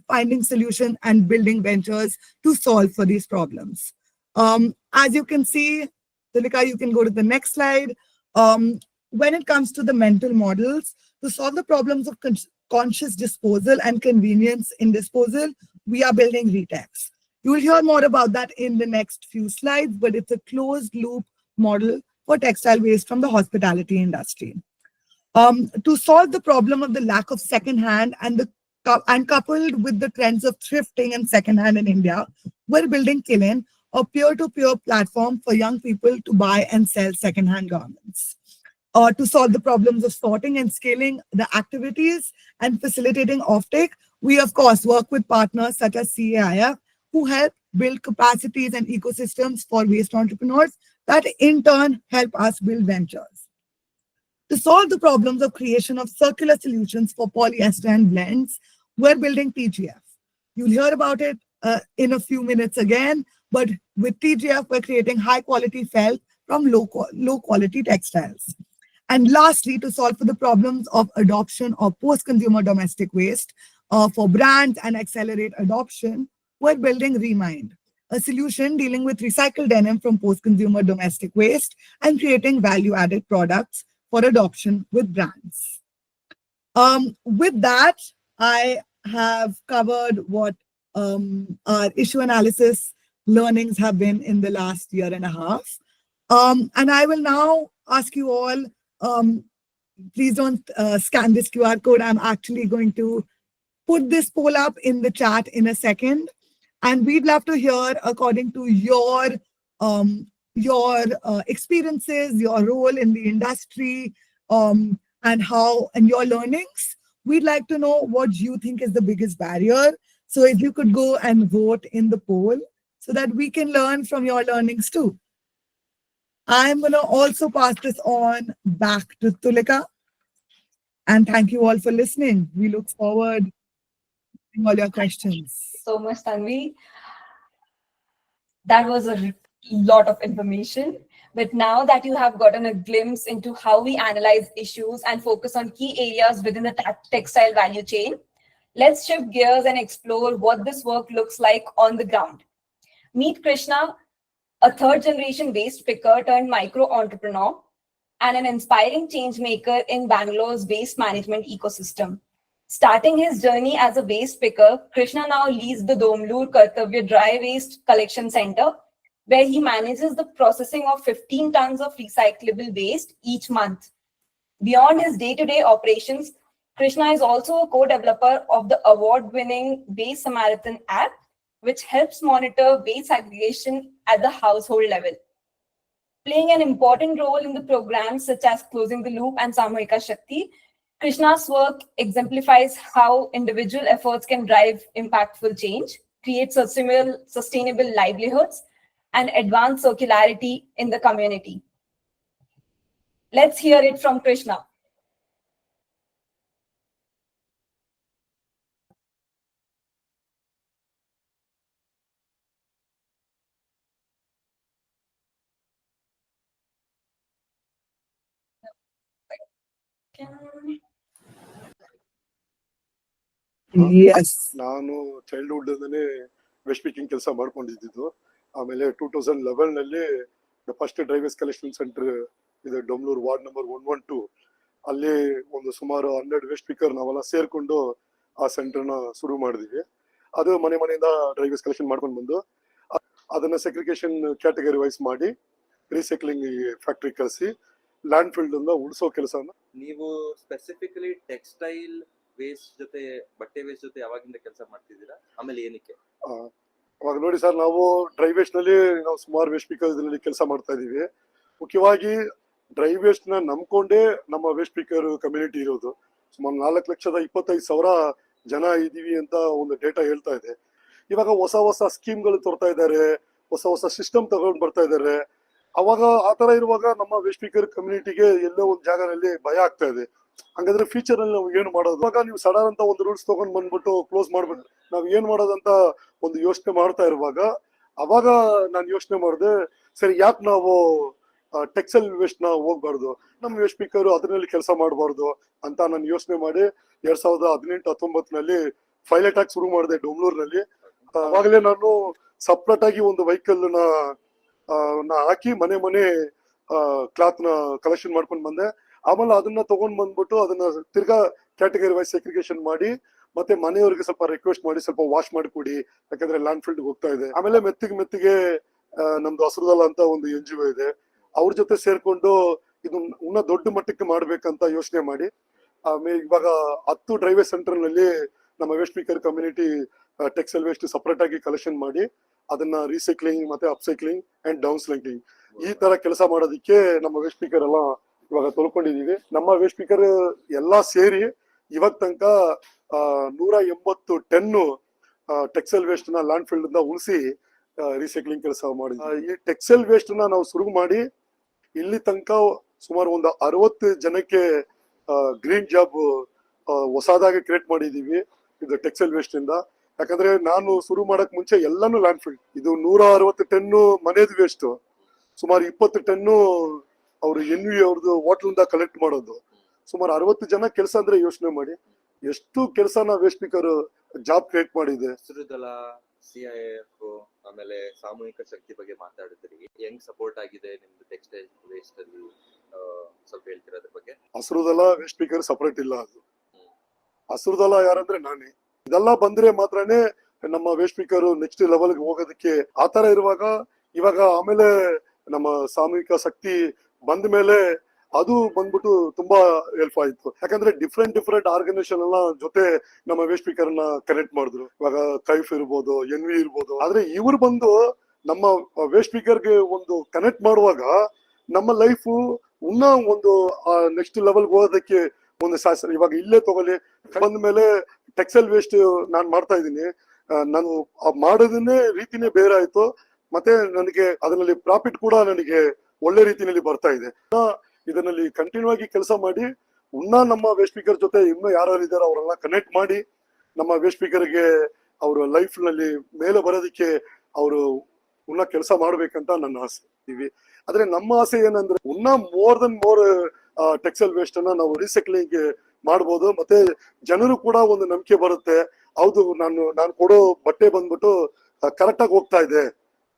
finding solutions and building ventures to solve for these problems. As you can see, Tulika, you can go to the next slide. When it comes to the mental models, to solve the problems of conscious disposal and convenience in disposal, we are building reTex. You will hear more about that in the next few slides, but it's a closed loop model for textile waste from the hospitality industry. To solve the problem of the lack of secondhand and coupled with the trends of thrifting and secondhand in India, we're building Kilin, a peer-to-peer platform for young people to buy and sell secondhand garments. To solve the problems of sorting and scaling the activities and facilitating offtake, we of course work with partners such as CAIF, who help build capacities and ecosystems for waste entrepreneurs that in turn help us build ventures. To solve the problems of creation of circular solutions for polyester and blends, we're building TGF. You'll hear about it in a few minutes again, but with TGF, we're creating high quality felt from low quality textiles. And lastly, to solve for the problems of adoption of post-consumer domestic waste for brands and accelerate adoption, we're building Remind, a solution dealing with recycled denim from post-consumer domestic waste and creating value-added products for adoption with brands. With that, I have covered what our issue analysis learnings have been in the last year and a half. And I will now ask you all, please don't scan this QR code. I'm actually going to put this poll up in the chat in a second. And we'd love to hear, according to your experiences, your role in the industry, and your learnings. We'd like to know what you think is the biggest barrier. So if you could go and vote in the poll so that we can learn from your learnings too. I'm going to also pass this on back to Tulika. And thank you all for listening. We look forward to all your questions. So much, Tanvi. That was a lot of information. But now that you have gotten a glimpse into how we analyze issues and focus on key areas within the textile value chain, let's shift gears and explore what this work looks like on the ground. Meet Krishna, a third-generation waste picker turned micro-entrepreneur and an inspiring change maker in Bangalore's waste management ecosystem. Starting his journey as a waste picker, Krishna now leads the Domlur Kartavya Dry Waste Collection Center, where he manages the processing of 15 tons of recyclable waste each month. Beyond his day-to-day operations, Krishna is also a co-developer of the award-winning Waste Samaritan app, which helps monitor waste aggregation at the household level. Playing an important role in the programs such as Closing the Loop and Samohika Shakti, Krishna's work exemplifies how individual efforts can drive impactful change, create sustainable livelihoods, and advance circularity in the community. Let's hear it from Krishna. Yes. ನಾನು childhood ಇಂದನೇ West picking ಕೆಲಸ ಮಾಡ್ಕೊಂಡಿದ್ದು. ಆಮೇಲೆ 2011 ನಲ್ಲಿ first driveways collection centre ಇದೆ ಡೊಮ್ಲೂರ್ ward number 112. ಅಲ್ಲಿ ಒಂದು ಸುಮಾರು 12 waste picker ನಾವೆಲ್ಲ ಸೇರ್ಕೊಂಡು ಆ ಸೆಂಟರ್ ನ ಶುರು ಮಾಡಿದ್ವಿ. ಅದು ಮನೆಯಿಂದ ಡ್ರೈವೇಸ್ ಕಲೆಕ್ಷನ್ ಮಾಡ್ಕೊಂಡು ಬಂದು ಅದನ್ನ ಸೆಗ್ರಿಗೇಷನ್ ಕ್ಯಾಟಗರಿ ವೈಸ್ ಮಾಡಿ ರೀಸೈಕ್ಲಿಂಗ್ ಫ್ಯಾಕ್ಟ್ರಿ ಕಳಿಸಿ ಲ್ಯಾಂಡ್ ಫೀಲ್ಡ್ ಅನ್ನ ಉಳಿಸೋ ಕೆಲಸನ. ನೀವು ಸ್ಪೆಸಿಫಿಕಲಿ ಟೆಕ್ಸ್ಟೈಲ್ ವೇಸ್ಟ್ ಜೊತೆ ಬಟ್ಟೆ ವೇಸ್ಟ್ ಜೊತೆ ಯಾವಾಗಿಂದ ಕೆಲಸ ಮಾಡ್ತಿದ್ದೀರಾ, ಆಮೇಲೆ ಏನಕ್ಕೆ? ಅವಾಗ ನೋಡಿ ಸರ್, ನಾವು ಡ್ರೈ ವೇಸ್ಟ್ ನಲ್ಲಿ ನಾವು ಸುಮಾರು ವೇಸ್ಟ್ ಪಿಕರ್ ನಲ್ಲಿ ಕೆಲಸ ಮಾಡ್ತಾ ಇದೀವಿ. ಮುಖ್ಯವಾಗಿ ಡ್ರೈ ವೇಸ್ಟ್ ನ ನಂಬ್ಕೊಂಡೇ ನಮ್ಮ ವೇಸ್ಟ್ ಪಿಕರ್ ಕಮ್ಯುನಿಟಿ ಇರೋದು. ಸುಮಾರು 4,25,000 ಜನ ಇದೀವಿ ಅಂತ ಒಂದು ಡೇಟಾ ಹೇಳ್ತಾ ಇದೆ. ಇವಾಗ ಹೊಸ ಹೊಸ ಸ್ಕೀಮ್ಗಳು ತರ್ತಾ ಇದ್ದಾರೆ, ಹೊಸ ಹೊಸ ಸಿಸ್ಟಮ್ ತಗೊಂಡ್ ಬರ್ತಾ ಇದ್ದಾರೆ. ಅವಾಗ ಆತರ ಇರುವಾಗ ನಮ್ಮ ವೇಸ್ಟ್ ಪಿಕರ್ ಕಮ್ಯುನಿಟಿಗೆ ಎಲ್ಲೋ ಒಂದು ಜಾಗದಲ್ಲಿ ಭಯ ಆಗ್ತಾ ಇದೆ. ಹಂಗಾದ್ರೆ ಫ್ಯೂಚರ್ ಅಲ್ಲಿ ನಾವು ಏನು ಮಾಡೋದು? ಇವಾಗ ನೀವು ಸಡನ್ ಅಂತ ಒಂದು ರೂಲ್ಸ್ ತಗೊಂಡ್ ಬಂದ್ಬಿಟ್ಟು ಕ್ಲೋಸ್ ಮಾಡ್ಬಿಟ್ಟು ನಾವ್ ಏನ್ ಮಾಡೋದಂತ ಒಂದು ಯೋಚನೆ ಮಾಡ್ತಾ ಇರುವಾಗ, ಅವಾಗ ನಾನು ಯೋಚನೆ ಮಾಡಿದೆ, ಸರಿ ಯಾಕೆ ನಾವು ಟೆಕ್ಸ್ಟೈಲ್ ವೇಸ್ಟ್ ನ ಹೋಗ್ಬಾರ್ದು, ನಮ್ಮ ವೇಸ್ಟ್ ಪಿಕರ್ ಅದರಲ್ಲಿ ಕೆಲಸ ಮಾಡಬಾರ್ದು ಅಂತ ನಾನು ಯೋಚನೆ ಮಾಡಿ 2018-19 ಪೈಲಟ್ ಆಗಿ ಶುರು ಮಾಡಿದೆ ಡೊಮ್ಲೂರ್ನಲ್ಲಿ. ಅವಾಗಲೇ ನಾನು ಸಪ್ರೇಟ್ ಆಗಿ ಒಂದು ವೆಹಿಕಲ್ ನ ಹಾಕಿ ಮನೆ ಕ್ಲಾತ್ ನ ಕಲೆಕ್ಷನ್ ಮಾಡ್ಕೊಂಡು ಬಂದೆ. ಆಮೇಲೆ ಅದನ್ನ ತಗೊಂಡ್ ಬಂದ್ಬಿಟ್ಟು ಅದನ್ನ ತಿರ್ಗಾ ಕ್ಯಾಟಗರಿ ವೈಸ್ ಸೆಗ್ರಿಗೇಷನ್ ಮಾಡಿ, ಮತ್ತೆ ಮನೆಯವ್ರಿಗೆ ಸ್ವಲ್ಪ ರಿಕ್ವೆಸ್ಟ್ ಮಾಡಿ ಸ್ವಲ್ಪ ವಾಶ್ ಮಾಡಿ ಕೊಡಿ, ಯಾಕಂದ್ರೆ ಲ್ಯಾಂಡ್ ಫೀಲ್ಡ್ ಹೋಗ್ತಾ ಇದೆ. ಆಮೇಲೆ ಮೆತ್ತಿಗೆ ನಮ್ದು ಹಸಿರುದಲ್ಲ ಅಂತ ಒಂದು NGO ಇದೆ, ಅವ್ರ ಜೊತೆ ಸೇರ್ಕೊಂಡು ಇದು ಇನ್ನ ದೊಡ್ಡ ಮಟ್ಟಕ್ಕೆ ಮಾಡ್ಬೇಕಂತ ಯೋಚನೆ ಮಾಡಿ ಆಮೇಲೆ ಇವಾಗ 10 ಡ್ರೈವೇಜ್ ಸೆಂಟರ್ ನಲ್ಲಿ ನಮ್ಮ waste picker community textile waste separate ಆಗಿ ಕಲೆಕ್ಷನ್ ಮಾಡಿ ಅದನ್ನ ರೀಸೈಕ್ಲಿಂಗ್ ಮತ್ತೆ ಅಪ್ಸೈಕ್ಲಿಂಗ್ ಅಂಡ್ ಡೌನ್ ಸೈಕ್ಲಿಂಗ್ ಈ ತರ ಕೆಲಸ ಮಾಡೋದಕ್ಕೆ ನಮ್ಮ ವೇಸ್ಟ್ ಪಿಕರ್ ಎಲ್ಲ ಇವಾಗ ತೊಳ್ಕೊಂಡಿದೀವಿ. ನಮ್ಮ ವೇಸ್ಟ್ ಪಿಕರ್ ಎಲ್ಲಾ ಸೇರಿ ಇವಾಗ ತನಕ 180 ಟನ್ ಟೆಕ್ಸ್ಟೈಲ್ ವೇಸ್ಟ್ ನ ಲ್ಯಾಂಡ್ ಫೀಲ್ಡ್ ಇಂದ ಉಳಿಸಿ ರೀಸೈಕ್ಲಿಂಗ್ ಕೆಲಸ ಮಾಡಿದ್ವಿ. ಈ ಟೆಕ್ಸ್ಟೈಲ್ ವೇಸ್ಟ್ ನ ನಾವು ಶುರು ಮಾಡಿ ಇಲ್ಲಿ ತನಕ ಸುಮಾರು ಒಂದು 60 ಜನಕ್ಕೆ ಗ್ರೀನ್ ಜಾಬ್ ಹೊಸದಾಗಿ ಕ್ರಿಯೇಟ್ ಮಾಡಿದೀವಿ ಇದು ಟೆಕ್ಸ್ಟೈಲ್ ವೇಸ್ಟ್ ಇಂದ. ಯಾಕಂದ್ರೆ ನಾನು ಶುರು ಮಾಡಕ್ ಮುಂಚೆ ಎಲ್ಲಾನು ಲ್ಯಾಂಡ್ ಫೀಲ್ಡ್, ಇದು 160 ಟನ್ ಮನೆದು ವೇಸ್ಟ್, ಸುಮಾರು 20 ಟನ್ ಅವ್ರು Enviu ಅವ್ರದ್ದು ಹೋಟ್ಲಿಂದ ಕಲೆಕ್ಟ್ ಮಾಡೋದು. ಸುಮಾರು 60 ಜನ ಕೆಲಸ ಅಂದ್ರೆ ಯೋಚನೆ ಮಾಡಿ ಎಷ್ಟು ಕೆಲಸನ ವೇಸ್ಟ್ ಪಿಕರ್ ಜಾಬ್ ಕ್ರಿಯೇಟ್ ಮಾಡಿದೆ. ಹಸಿರುದಳ, CIF ಆಮೇಲೆ ಸಾಮೂಹಿಕ ಶಕ್ತಿ ಬಗ್ಗೆ ಮಾತಾಡಿದ್ರಿ, ಹೆಂಗ್ ಸಪೋರ್ಟ್ ಆಗಿದೆ ನಿಮ್ದು ಟೆಕ್ಸ್ಟೈಲ್ ವೇಸ್ಟ್ ಅಲ್ಲಿ, ಸ್ವಲ್ಪ ಹೇಳ್ತೀರಾ ಅದ್ರ ಬಗ್ಗೆ? ಹಸಿರುದಳ ವೇಸ್ಟ್ ಪಿಕರ್ ಸಪರೇಟ್ ಇಲ್ಲ, ಅದು ಹಸಿರುದಳ ಯಾರಂದ್ರೆ ನಾನೇ. ಇದೆಲ್ಲ ಬಂದ್ರೆ ಮಾತ್ರನೇ ನಮ್ಮ ವೇಸ್ಟ್ ಪಿಕರ್ ನೆಕ್ಸ್ಟ್ ಲೆವೆಲ್ ಹೋಗೋದಕ್ಕೆ. ಆತರ ಇರುವಾಗ ಇವಾಗ ಆಮೇಲೆ ನಮ್ಮ ಸಾಮೂಹಿಕ ಶಕ್ತಿ ಬಂದ ಮೇಲೆ ಅದು ಬಂದ್ಬಿಟ್ಟು ತುಂಬಾ ಹೆಲ್ಪ್ ಆಯ್ತು. ಯಾಕಂದ್ರೆ ಡಿಫ್ರೆಂಟ್ ಆರ್ಗನೈಸೇಷನ್ ಎಲ್ಲ ಜೊತೆ ನಮ್ಮ ವೇಸ್ಟ್ ಪಿಕರ್ ನ ಕನೆಕ್ಟ್ ಮಾಡಿದ್ರು. ಇವಾಗ ಕೈಫ್ ಇರ್ಬೋದು, Enviu ಇರ್ಬೋದು. ಆದ್ರೆ ಇವ್ರು ಬಂದು ನಮ್ಮ ವೇಸ್ಟ್ ಪಿಕರ್ಗೆ ಒಂದು ಕನೆಕ್ಟ್ ಮಾಡುವಾಗ ನಮ್ಮ ಲೈಫ್ ಇನ್ನ ಒಂದು ನೆಕ್ಸ್ಟ್ ಲೆವೆಲ್ ಹೋಗೋದಕ್ಕೆ ಒಂದು ಶಾಸ್ತ್ರ. ಇವಾಗ ಇಲ್ಲೇ ತಗೊಳ್ಳಿ, ಬಂದ ಮೇಲೆ ಟೆಕ್ಸ್ಟೈಲ್ ವೇಸ್ಟ್ ನಾನ್ ಮಾಡ್ತಾ ಇದ್ದೀನಿ, ನಾನು ಮಾಡೋದನ್ನೇ ರೀತಿನೇ ಬೇರೆ ಆಯ್ತು. ಮತ್ತೆ ನನಗೆ ಅದರಲ್ಲಿ ಪ್ರಾಫಿಟ್ ಕೂಡ ನನಗೆ ಒಳ್ಳೆ ರೀತಿಯಲ್ಲಿ ಬರ್ತಾ ಇದೆ. ಇದರಲ್ಲಿ ಕಂಟಿನ್ಯೂ ಆಗಿ ಕೆಲಸ ಮಾಡಿ ಇನ್ನ ನಮ್ಮ ವೇಸ್ಟ್ ಪಿಕರ್ ಜೊತೆ ಇನ್ನು ಯಾರು ಇದಾರೆ ಅವರೆಲ್ಲ ಕನೆಕ್ಟ್ ಮಾಡಿ ನಮ್ಮ ವೇಸ್ಟ್ ಪಿಕರ್ಗೆ ಅವ್ರ ಲೈಫ್ ನಲ್ಲಿ ಮೇಲೆ ಬರೋದಕ್ಕೆ ಅವರು ಇನ್ನ ಕೆಲಸ ಮಾಡ್ಬೇಕಂತ ನನ್ನ ಆಸೆ ಇವಿ. ಆದ್ರೆ ನಮ್ಮ ಆಸೆ ಏನಂದ್ರೆ ಇನ್ನ ಮೋರ್ ಟೆಕ್ಸ್ಟೈಲ್ ವೇಸ್ಟ್ ಅನ್ನ ನಾವು ರೀಸೈಕ್ಲಿಂಗ್ ಮಾಡ್ಬೋದು. ಮತ್ತೆ ಜನರು ಕೂಡ ಒಂದು ನಂಬಿಕೆ ಬರುತ್ತೆ, ಹೌದು ನಾನು ಕೊಡೋ ಬಟ್ಟೆ ಬಂದ್ಬಿಟ್ಟು ಕರೆಕ್ಟ್ ಆಗಿ ಹೋಗ್ತಾ ಇದೆ,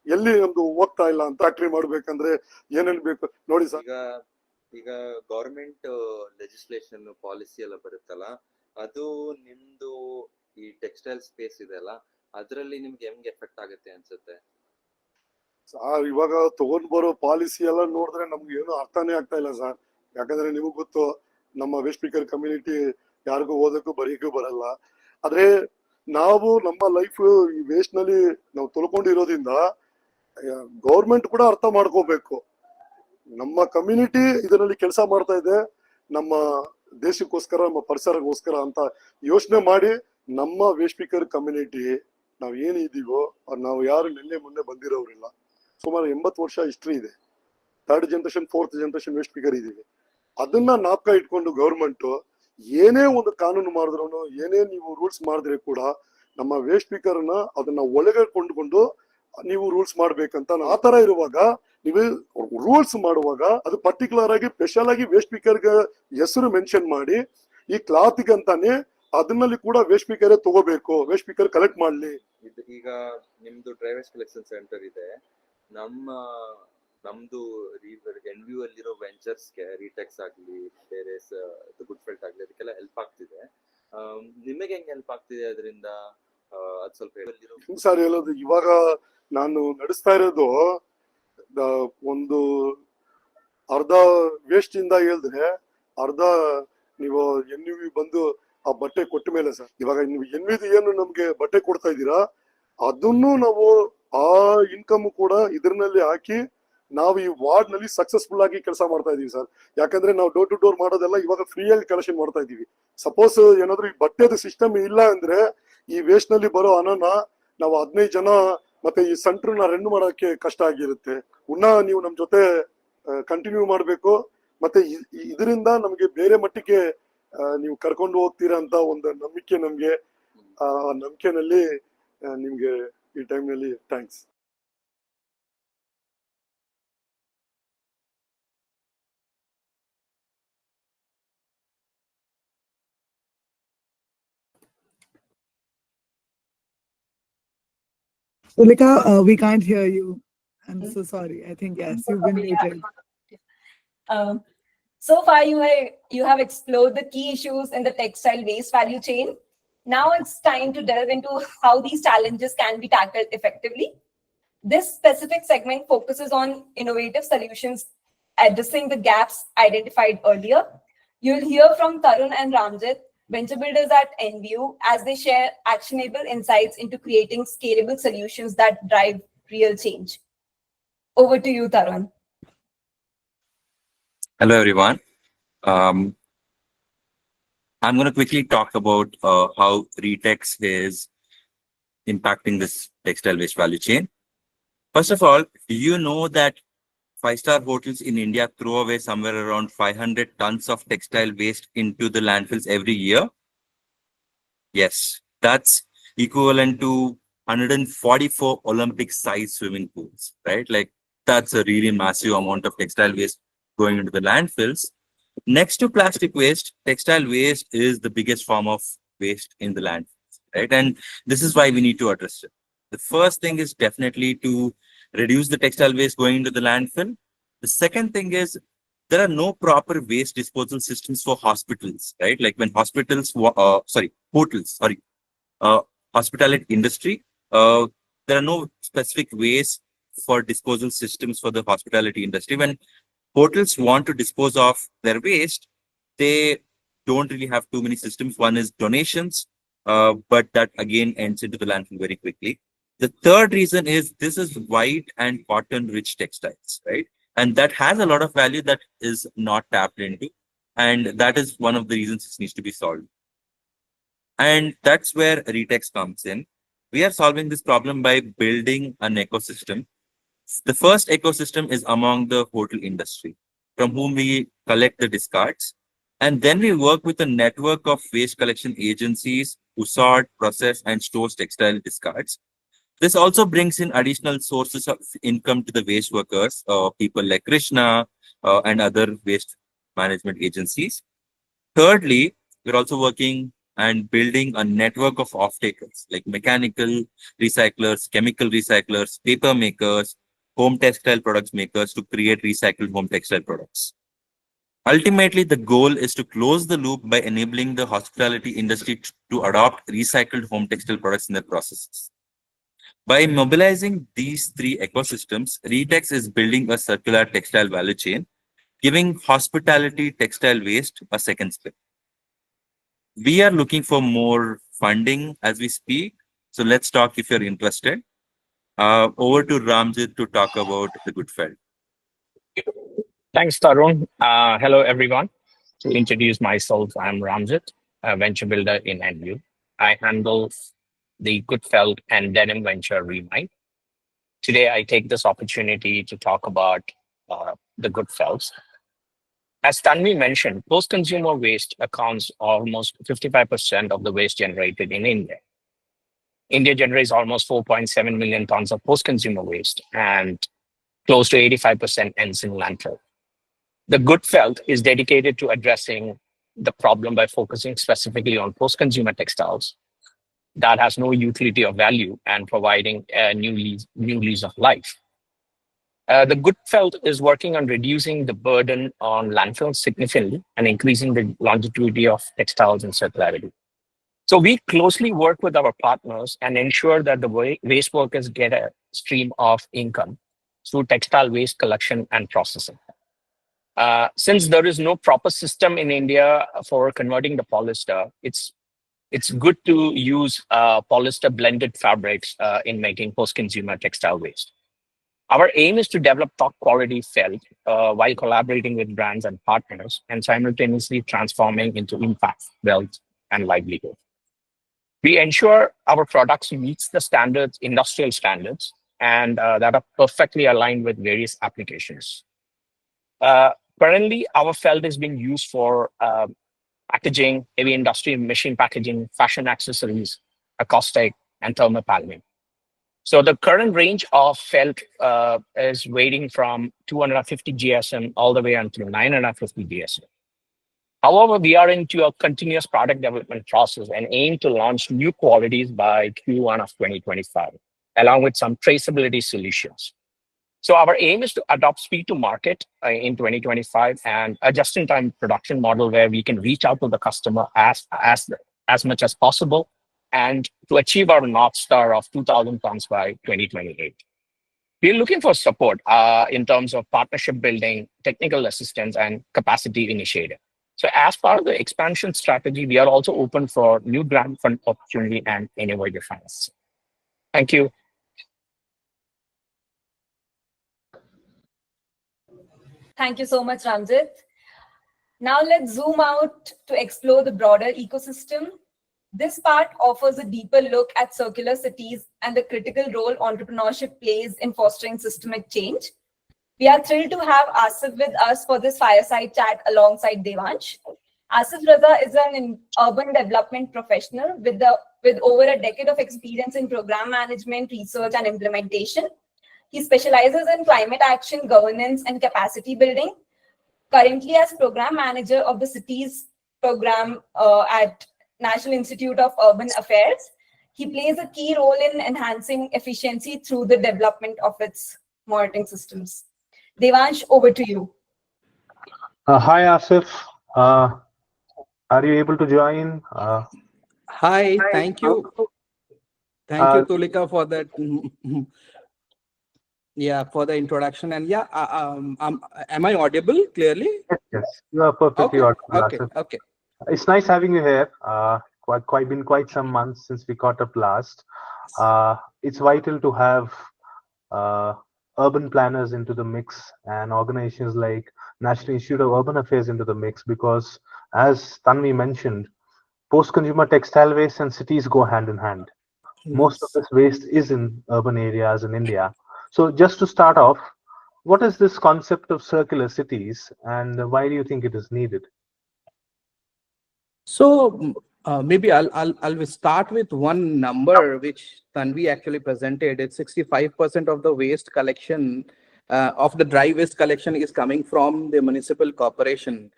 ಎಲ್ಲಿ ನಮ್ದು ಹೋಗ್ತಾ ಇಲ್ಲ ಅಂತ. ಫ್ಯಾಕ್ಟ್ರಿ ಮಾಡ್ಬೇಕಂದ್ರೆ ಏನೇನ್ ಬೇಕು ನೋಡಿ ಸರ್. ಈಗ ಗವರ್ಮೆಂಟ್ ಲೆಜಿಸ್ಲೇಷನ್ ಪಾಲಿಸಿ ಎಲ್ಲ ಬರುತ್ತಲ್ಲ, ಅದು ನಿಮ್ದು ಈ ಟೆಕ್ಸ್ಟೈಲ್ ಸ್ಪೇಸ್ ಇದೆ ಅಲ್ಲ, ಅದ್ರಲ್ಲಿ ನಿಮ್ಗೆ ಹೆಂಗ್ ಎಫೆಕ್ಟ್ ಆಗುತ್ತೆ ಅನ್ಸುತ್ತೆ? ಇವಾಗ ತಗೊಂಡ್ ಬರೋ ಪಾಲಿಸಿ ಎಲ್ಲ ನೋಡಿದ್ರೆ ನಮ್ಗೆ ಏನು ಅರ್ಥನೇ ಆಗ್ತಾ ಇಲ್ಲ ಸರ್. ಯಾಕಂದ್ರೆ ನಿಮಗ್ ಗೊತ್ತು, ನಮ್ಮ ವೇಸ್ಟ್ ಪಿಕರ್ ಕಮ್ಯುನಿಟಿ ಯಾರಿಗೂ ಓದಕ್ಕೂ ಬರೀಕ್ಕೂ ಬರಲ್ಲ. ಆದ್ರೆ ನಾವು ನಮ್ಮ ಲೈಫ್ ಈ ವೇಸ್ಟ್ ನಲ್ಲಿ ನಾವು ತೊಳ್ಕೊಂಡಿರೋದ್ರಿಂದ ಗೌರ್ಮೆಂಟ್ ಕೂಡ ಅರ್ಥ ಮಾಡ್ಕೋಬೇಕು. ನಮ್ಮ ಕಮ್ಯುನಿಟಿ ಇದರಲ್ಲಿ ಕೆಲಸ ಮಾಡ್ತಾ ಇದೆ ನಮ್ಮ ದೇಶಕ್ಕೋಸ್ಕರ, ನಮ್ಮ ಪರಿಸರಕ್ಕೋಸ್ಕರ ಅಂತ ಯೋಚನೆ ಮಾಡಿ ನಮ್ಮ ವೇಸ್ಟ್ ಪಿಕರ್ ಕಮ್ಯುನಿಟಿ ನಾವ್ ಏನಿದೀವೋ ನಾವು ಯಾರು ನಿನ್ನೆ ಮೊನ್ನೆ ಬಂದಿರೋರಿಲ್ಲ. ಸುಮಾರು 80 ವರ್ಷ ಹಿಸ್ಟ್ರಿ ಇದೆ. 3rd generation 4th generation waste picker ಇದೀವಿ. ಅದನ್ನ ನಾಪಕ ಇಟ್ಕೊಂಡು ಗೌರ್ಮೆಂಟ್ ಏನೇ ಒಂದು ಕಾನೂನು ಮಾಡಿದ್ರು, ಏನೇ ನೀವು ರೂಲ್ಸ್ ಮಾಡಿದ್ರೆ ಕೂಡ ನಮ್ಮ ವೇಸ್ಟ್ ಪಿಕರ್ ನ ಅದನ್ನ ಒಳಗೆ ಕೊಂಡ್ಕೊಂಡು ನೀವು ರೂಲ್ಸ್ ಮಾಡ್ಬೇಕಂತ. ಆತರ ಇರುವಾಗ ನೀವು ರೂಲ್ಸ್ ಮಾಡುವಾಗ ಅದು ಪರ್ಟಿಕ್ಯುಲರ್ ಆಗಿ ಸ್ಪೆಷಲ್ ಆಗಿ ವೇಸ್ಟ್ ಪಿಕರ್ ಹೆಸರು ಮೆನ್ಷನ್ ಮಾಡಿ ಈ ಕ್ಲಾತ್ ಗಂತಾನೆ ಅದನ್ನಲ್ಲಿ ಕೂಡ ವೇಸ್ಟ್ ಪಿಕರ್ ತಗೋಬೇಕು, ವೇಸ್ಟ್ ಪಿಕರ್ ಕಲೆಕ್ಟ್ ಮಾಡ್ಲಿ. ಈಗ ನಿಮ್ದು ಡ್ರೈವೇಜ್ ಕಲೆಕ್ಷನ್ ಸೆಂಟರ್ ಇದೆ, ನಮ್ದು Enviu ಅಲ್ಲಿರೋ ವೆಂಚರ್ಸ್ಗೆ reTex ಆಗ್ಲಿ, ಬೇರೆ ಗುಡ್ ಫೆಲ್ಟ್ ಆಗ್ಲಿ, ಅದಕ್ಕೆಲ್ಲ ಹೆಲ್ಪ್ ಆಗ್ತಿದೆ. ನಿಮಗೆ ಹೆಂಗ್ ಹೆಲ್ಪ್ ಆಗ್ತಿದೆ ಅದರಿಂದ? ಅದ್ ಸ್ವಲ್ಪ ಹೇಳಿರೋ ಸರ್. ಹೇಳೋದು ಇವಾಗ ನಾನು ನಡೆಸ್ತಾ ಇರೋದು ಒಂದು ಅರ್ಧ ವೇಸ್ಟ್ ಇಂದ ಹೇಳಿದ್ರೆ ಅರ್ಧ ನೀವು NUV ಬಂದು ಆ ಬಟ್ಟೆ ಕೊಟ್ಟ ಮೇಲೆ ಸರ್, ಇವಾಗ ನೀವು NVD ಏನು ನಮ್ಗೆ ಬಟ್ಟೆ ಕೊಡ್ತಾ ಇದ್ದೀರಾ ಅದನ್ನು ನಾವು ಆ ಇನ್ಕಮ್ ಕೂಡ ಇದ್ರಲ್ಲಿ ಹಾಕಿ ನಾವು ಈ ವಾರ್ಡ್ ನಲ್ಲಿ ಸಕ್ಸಸ್ಫುಲ್ ಆಗಿ ಕೆಲಸ ಮಾಡ್ತಾ ಇದೀವಿ ಸರ್. ಯಾಕಂದ್ರೆ ನಾವು ಡೋರ್ ಟು ಡೋರ್ ಮಾಡೋದೆಲ್ಲ ಇವಾಗ ಫ್ರೀ ಆಗಿ ಕಲೆಕ್ಷನ್ ಮಾಡ್ತಾ ಇದೀವಿ. ಸಪೋಸ್ ಏನಾದ್ರು ಈ ಬಟ್ಟೆದ ಸಿಸ್ಟಮ್ ಇಲ್ಲ ಅಂದ್ರೆ ಈ ವೇಸ್ಟ್ ನಲ್ಲಿ ಬರೋ ಹಣನ ನಾವು 15 ಜನ ಮತ್ತೆ ಈ ಸೆಂಟರ್ನ ರನ್ ಮಾಡೋಕೆ ಕಷ್ಟ ಆಗಿರುತ್ತೆ. ನೀವು ನಮ್ ಜೊತೆ ಕಂಟಿನ್ಯೂ ಮಾಡ್ಬೇಕು, ಮತ್ತೆ ಇದರಿಂದ ನಮ್ಗೆ ಬೇರೆ ಮಟ್ಟಿಗೆ ನೀವು ಕರ್ಕೊಂಡು ಹೋಗ್ತೀರಾ ಅಂತ ಒಂದು ನಂಬಿಕೆ ನಮ್ಗೆ. ಆ ನಂಬಿಕೆನಲ್ಲಿ ನಿಮ್ಗೆ ಈ ಟೈಮ್ ನಲ್ಲಿ thanks. Sulika, we can't hear you. I'm so sorry. I think yes, you've been muted. So far, you have explored the key issues in the textile waste value chain. Now it's time to delve into how these challenges can be tackled effectively. This specific segment focuses on innovative solutions addressing the gaps identified earlier. You'll hear from Tarun and Ramjit, venture builders at Enviu, as they share actionable insights into creating scalable solutions that drive real change. Over to you, Tarun. Hello, everyone. I'm going to quickly talk about how reTex is impacting this textile waste value chain. First of all, do you know that 5-star hotels in India throw away somewhere around 500 tons of textile waste into the landfills every year? Yes, that's equivalent to 144 Olympic-sized swimming pools, right? Like, that's a really massive amount of textile waste going into the landfills. Next to plastic waste, textile waste is the biggest form of waste in the landfills, right? And this is why we need to address it. The first thing is definitely to reduce the textile waste going into the landfill. The second thing is there are no proper waste disposal systems for hospitals, right? Like when hospitals, hospitality industry, there are no specific ways for disposal systems for the hospitality industry. When hotels want to dispose of their waste, they don't really have too many systems. One is donations, but that again ends into the landfill very quickly. The third reason is this is white and cotton rich textiles, right? And that has a lot of value that is not tapped into. And that is one of the reasons this needs to be solved. And that's where reTex comes in. We are solving this problem by building an ecosystem. The first ecosystem is among the hotel industry, from whom we collect the discards. And then we work with a network of waste collection agencies who sort, process, and store textile discards. This also brings in additional sources of income to the waste workers, people like Krishna and other waste management agencies. Thirdly, we're also working and building a network of off-takers like mechanical recyclers, chemical recyclers, paper makers, home textile products makers to create recycled home textile products. Ultimately, the goal is to close the loop by enabling the hospitality industry to adopt recycled home textile products in their processes. By mobilizing these three ecosystems, reTex is building a circular textile value chain, giving hospitality textile waste a second spin. We are looking for more funding as we speak, so let's talk if you're interested. Over to Ramjit to talk about the good felt. Thanks, Tarun. Hello, everyone. To introduce myself, I'm Ramjit, a venture builder in Enviu. I handle the Goodfelt and denim venture Reweave. Today, I take this opportunity to talk about the Goodfelts. As Tanvi mentioned, post-consumer waste accounts almost 55% of the waste generated in India. India generates almost 4.7 million tons of post-consumer waste, and close to 85% ends in landfill. The Goodfelt is dedicated to addressing the problem by focusing specifically on post-consumer textiles that has no utility or value and providing a new lease of life. The Goodfelt is working on reducing the burden on landfills significantly and increasing the longevity of textiles and circularity. So we closely work with our partners and ensure that the waste workers get a stream of income through textile waste collection and processing. Since there is no proper system in India for converting the polyester, it's good to use polyester blended fabrics in making post-consumer textile waste. Our aim is to develop top quality felt while collaborating with brands and partners and simultaneously transforming into impact, wealth, and livelihood. We ensure our products meets the standards, industrial standards, and that are perfectly aligned with various applications. Currently, our felt is being used for packaging, heavy industry, machine packaging, fashion accessories, acoustic, and thermopaneling. So the current range of felt is ranging from 250 GSM all the way until 950 GSM. However, we are into a continuous product development process and aim to launch new qualities by Q1 of 2025, along with some traceability solutions. So our aim is to adopt speed to market in 2025 and a just-in-time production model where we can reach out to the customer as much as possible and to achieve our North Star of 2,000 tons by 2028. We're looking for support in terms of partnership building, technical assistance, and capacity initiative. So as part of the expansion strategy, we are also open for new grant fund opportunity and innovative funds. Thank you. Thank you so much, Ramjit. Now let's zoom out to explore the broader ecosystem. This part offers a deeper look at circular cities and the critical role entrepreneurship plays in fostering systemic change. We are thrilled to have Asif with us for this fireside chat alongside Devansh. Asif Raza is an urban development professional with over a decade of experience in program management, research, and implementation. He specializes in climate action, governance, and capacity building. Currently, as program manager of the cities program at National Institute of Urban Affairs, he plays a key role in enhancing efficiency through the development of its monitoring systems. Devansh, over to you. Hi, Asif. Are you able to join? Hi, thank you. Thank you, Tulika, for that. Yeah, for the introduction. And yeah, am I audible clearly? Yes, you are perfectly Okay, audible, okay, Asif. okay. It's nice having you here. Been quite some months since we caught up last. It's vital to have urban planners into the mix and organizations like National Institute of Urban Affairs into the mix because, as Tanvi mentioned, post-consumer textile waste and cities go hand in hand. Most of this waste is in urban areas in India. So just to start off, what is this concept of circular cities and why do you think it is needed? So maybe I'll start with one number which Tanvi actually presented. It's 65% of the waste collection of the dry waste collection is coming from the municipal corporation,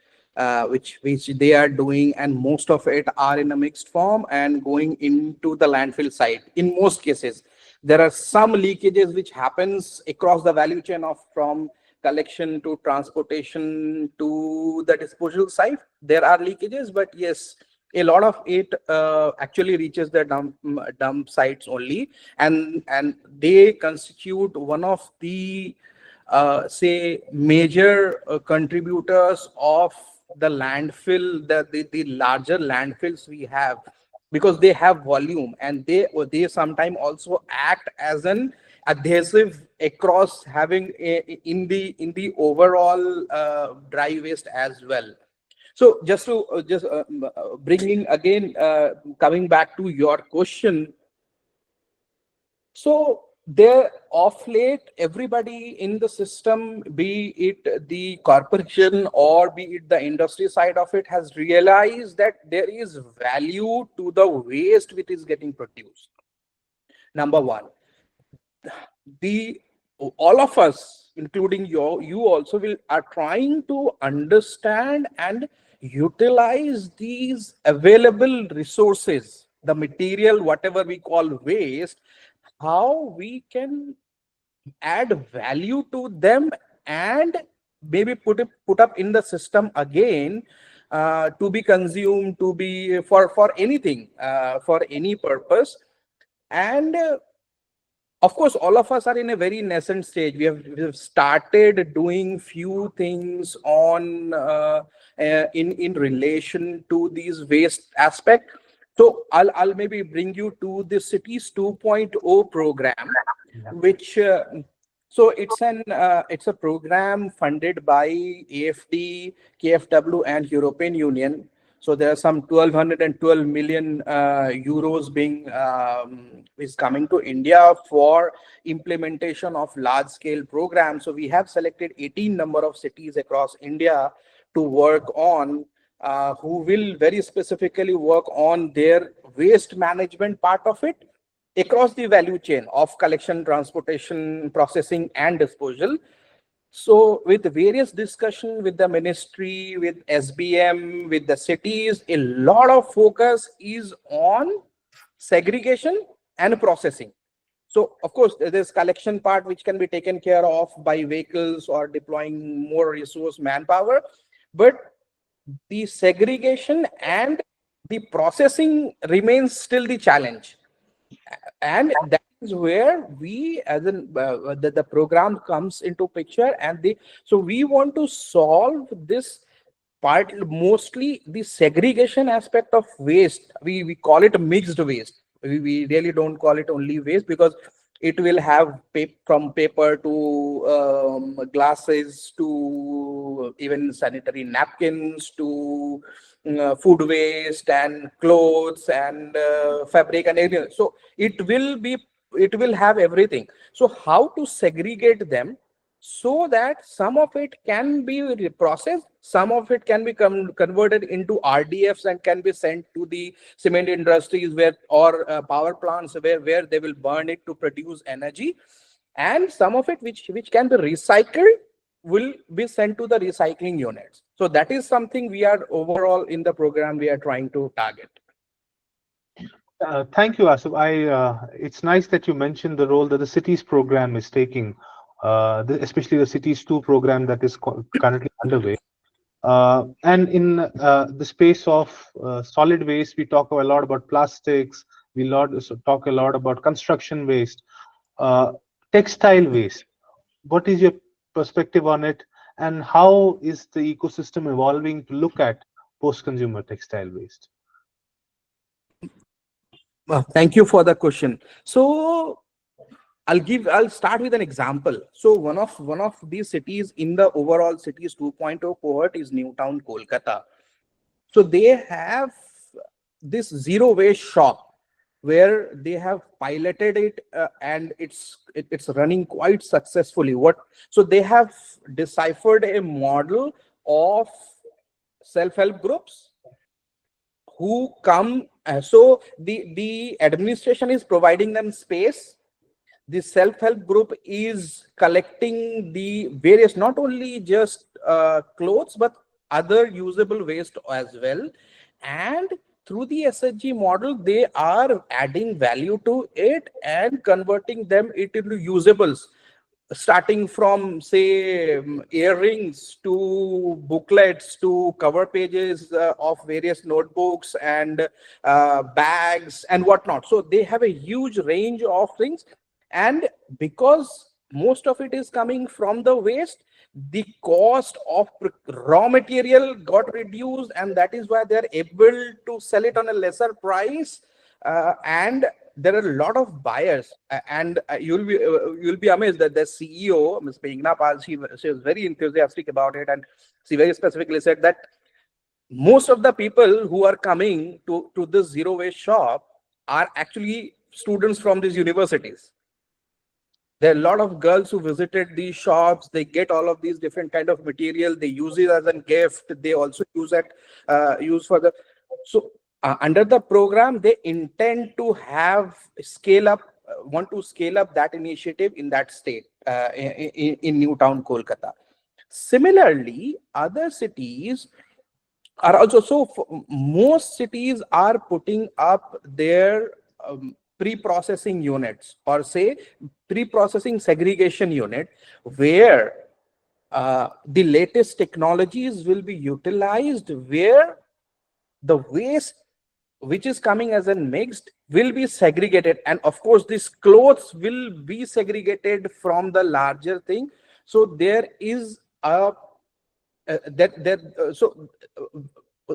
which they are doing, and most of it are in a mixed form and going into the landfill site. In most cases, there are some leakages which happens across the value chain of from collection to transportation to the disposal site. There are leakages, but yes, a lot of it actually reaches the dump sites only, and they constitute one of the say major contributors of the landfill, the larger landfills we have, because they have volume and they sometimes also act as an adhesive across having in the overall dry waste as well. So just to bringing again coming back to your question, so there of late everybody in the system, be it the corporation or be it the industry side of it, has realized that there is value to the waste which is getting produced. Number one, all of us, including you also are trying to understand and utilize these available resources, the material, whatever we call waste, how we can add value to them and maybe put up in the system again to be consumed, to be for anything, for any purpose. And Of course, all of us are in a very nascent stage. We have started doing few things on in relation to these waste aspect. So I'll maybe bring you to the Cities 2.0 program, which so it's a program funded by AFD, KFW, and European Union. So there are some 1,212 million euros being is coming to India for implementation of large scale programs. So we have selected 18 number of cities across India to work on, who will very specifically work on their waste management part of it across the value chain of collection, transportation, processing, and disposal. So with various discussion with the ministry, with SBM, with the cities, a lot of focus is on segregation and processing. So of course, there's collection part which can be taken care of by vehicles or deploying more resource manpower, but the segregation and the processing remains still the challenge. And that is where we as in the program comes into picture, and so we want to solve this part, mostly the segregation aspect of waste. We call it mixed waste. We really don't call it only waste, because it will have from paper to glasses to even sanitary napkins to food waste and clothes and fabric and everything. So it will have everything. So how to segregate them so that some of it can be processed, some of it can be converted into RDFs and can be sent to the cement industries or power plants where they will burn it to produce energy, and some of it which can be recycled will be sent to the recycling units. So that is something we are overall in the program we are trying to target. Thank you, Asif. It's nice that you mentioned the role that the cities program is taking, especially the Cities 2 program that is currently underway. And in the space of solid waste, we talk a lot about plastics. We talk a lot about construction waste, textile waste. What is your perspective on it, and how is the ecosystem evolving to look at post-consumer textile waste? Thank you for the question. So I'll start with an example. So one of these cities in the overall Cities 2.0 cohort is Newtown, Kolkata. So they have this zero waste shop where they have piloted it, and it's running quite successfully. So they have deciphered a model of self-help groups who come. So the administration is providing them space. The self-help group is collecting the various, not only just clothes, but other usable waste as well. And through the SHG model, they are adding value to it and converting them into usables, starting from, say, earrings to booklets to cover pages of various notebooks and bags and whatnot. So they have a huge range of things. And because most of it is coming from the waste, the cost of raw material got reduced, and that is why they're able to sell it on a lesser price. And there are a lot of buyers, and you'll be amazed that the CEO, Ms. Meghna Pal, she was very enthusiastic about it, and she very specifically said that most of the people who are coming to this zero waste shop are actually students from these universities. There are a lot of girls who visited these shops. They get all of these different kind of material. They use it as a gift. They also use for the. So under the program, they intend to want to scale up that initiative in that state, in Newtown, Kolkata. Similarly, other cities are also, so most cities are putting up their pre-processing units, or say pre-processing segregation unit, where the latest technologies will be utilized, where the waste which is coming as a mixed will be segregated, and of course these clothes will be segregated from the larger thing. So there is a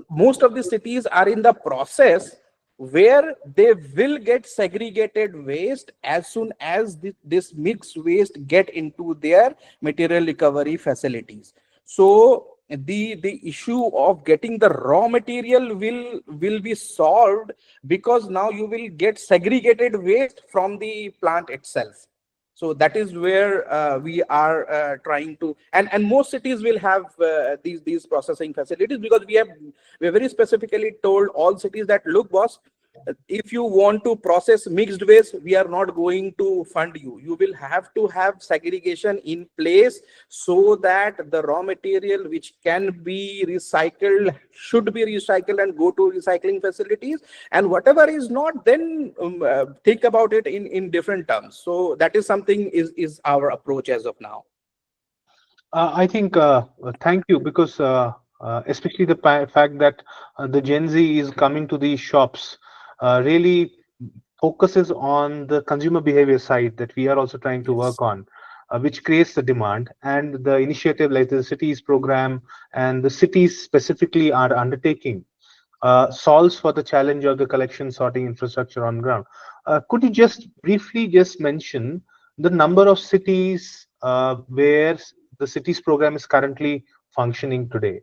most of the cities are in the process where they will get segregated waste as soon as this mixed waste get into their material recovery facilities. So the issue of getting the raw material will be solved, because now you will get segregated waste from the plant itself. So that is where we are trying to, and most cities will have these processing facilities, because we have very specifically told all cities that, look boss, if you want to process mixed waste, we are not going to fund you. You will have to have segregation in place, so that the raw material which can be recycled should be recycled and go to recycling facilities, and whatever is not, then think about it in different terms. So that is something is our approach as of now. I think, thank you, because especially the fact that the Gen Z is coming to these shops really focuses on the consumer behavior side that we are also trying to work on, which creates the demand. And the initiative like the cities program and the cities specifically are undertaking solves for the challenge of the collection sorting infrastructure on ground. Could you just briefly just mention the number of cities where the cities program is currently functioning today?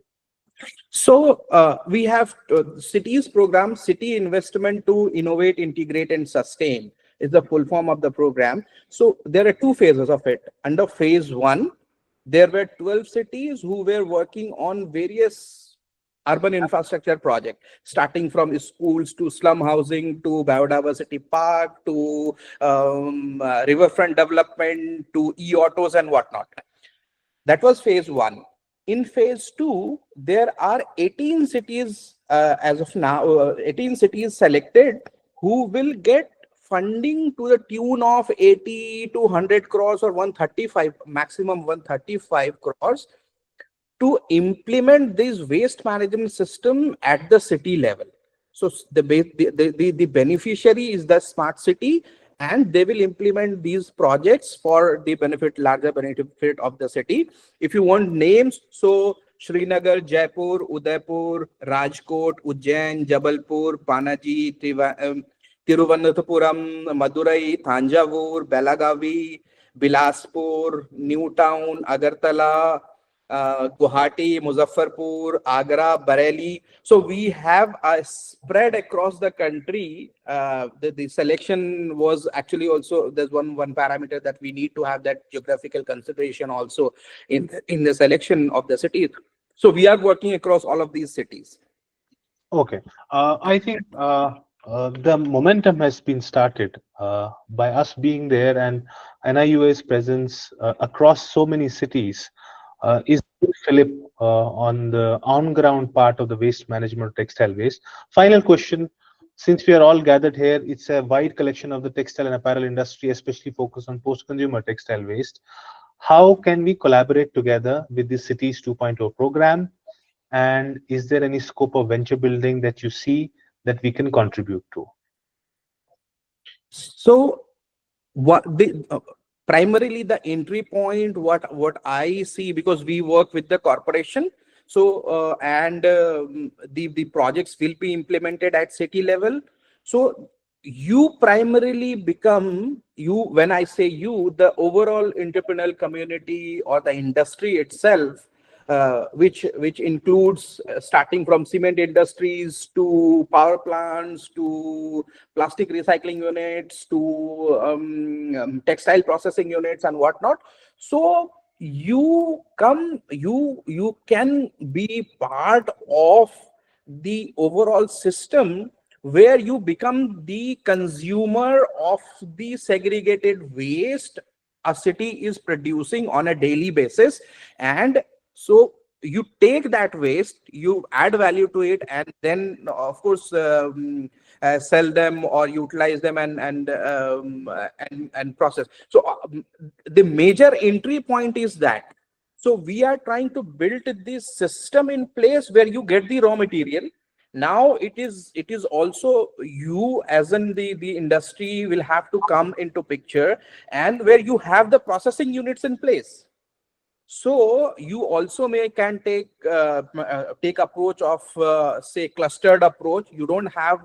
So we have cities program, city investment to innovate, integrate, and sustain is the full form of the program. So there are two phases of it. Under phase one, there were 12 cities who were working on various urban infrastructure project, starting from schools to slum housing to biodiversity park to riverfront development to e-autos and whatnot. That was phase one. In phase two, there are 18 cities as of now, 18 cities selected who will get funding to the tune of 80 to 100 crores or 135, maximum 135 crores to implement this waste management system at the city level. So the beneficiary is the smart city, and they will implement these projects for the larger benefit of the city. If you want names, so Srinagar, Jaipur, Udaipur, Rajkot, Ujjain, Jabalpur, Panaji, Tiruvananthapuram, Madurai, Thanjavur, Belagavi, Bilaspur, Newtown, Agartala, Guwahati, Muzaffarpur, Agra, Bareilly. So we have a spread across the country. The selection was actually also, there's one parameter that we need to have, that geographical consideration also in the selection of the cities. So we are working across all of these cities. Okay, I think the momentum has been started by us being there, and NIUA's presence across so many cities is Philip on the on-ground part of the waste management, textile waste. Final question, since we are all gathered here, it's a wide collection of the textile and apparel industry, especially focused on post-consumer textile waste. How can we collaborate together with the Cities 2.0 program? And is there any scope of venture building that you see that we can contribute to? So what primarily the entry point, what I see, because we work with the corporation, so and the projects will be implemented at city level. So you primarily become, when I say you, the overall entrepreneurial community or the industry itself, which includes starting from cement industries to power plants to plastic recycling units to textile processing units and whatnot. So you can be part of the overall system, where you become the consumer of the segregated waste a city is producing on a daily basis. And so you take that waste, you add value to it, and then of course sell them or utilize them and process. So the major entry point is that. So we are trying to build this system in place where you get the raw material, Now it is also you as in the industry will have to come into picture, and where you have the processing units in place. So you also can take approach of say clustered approach. You don't have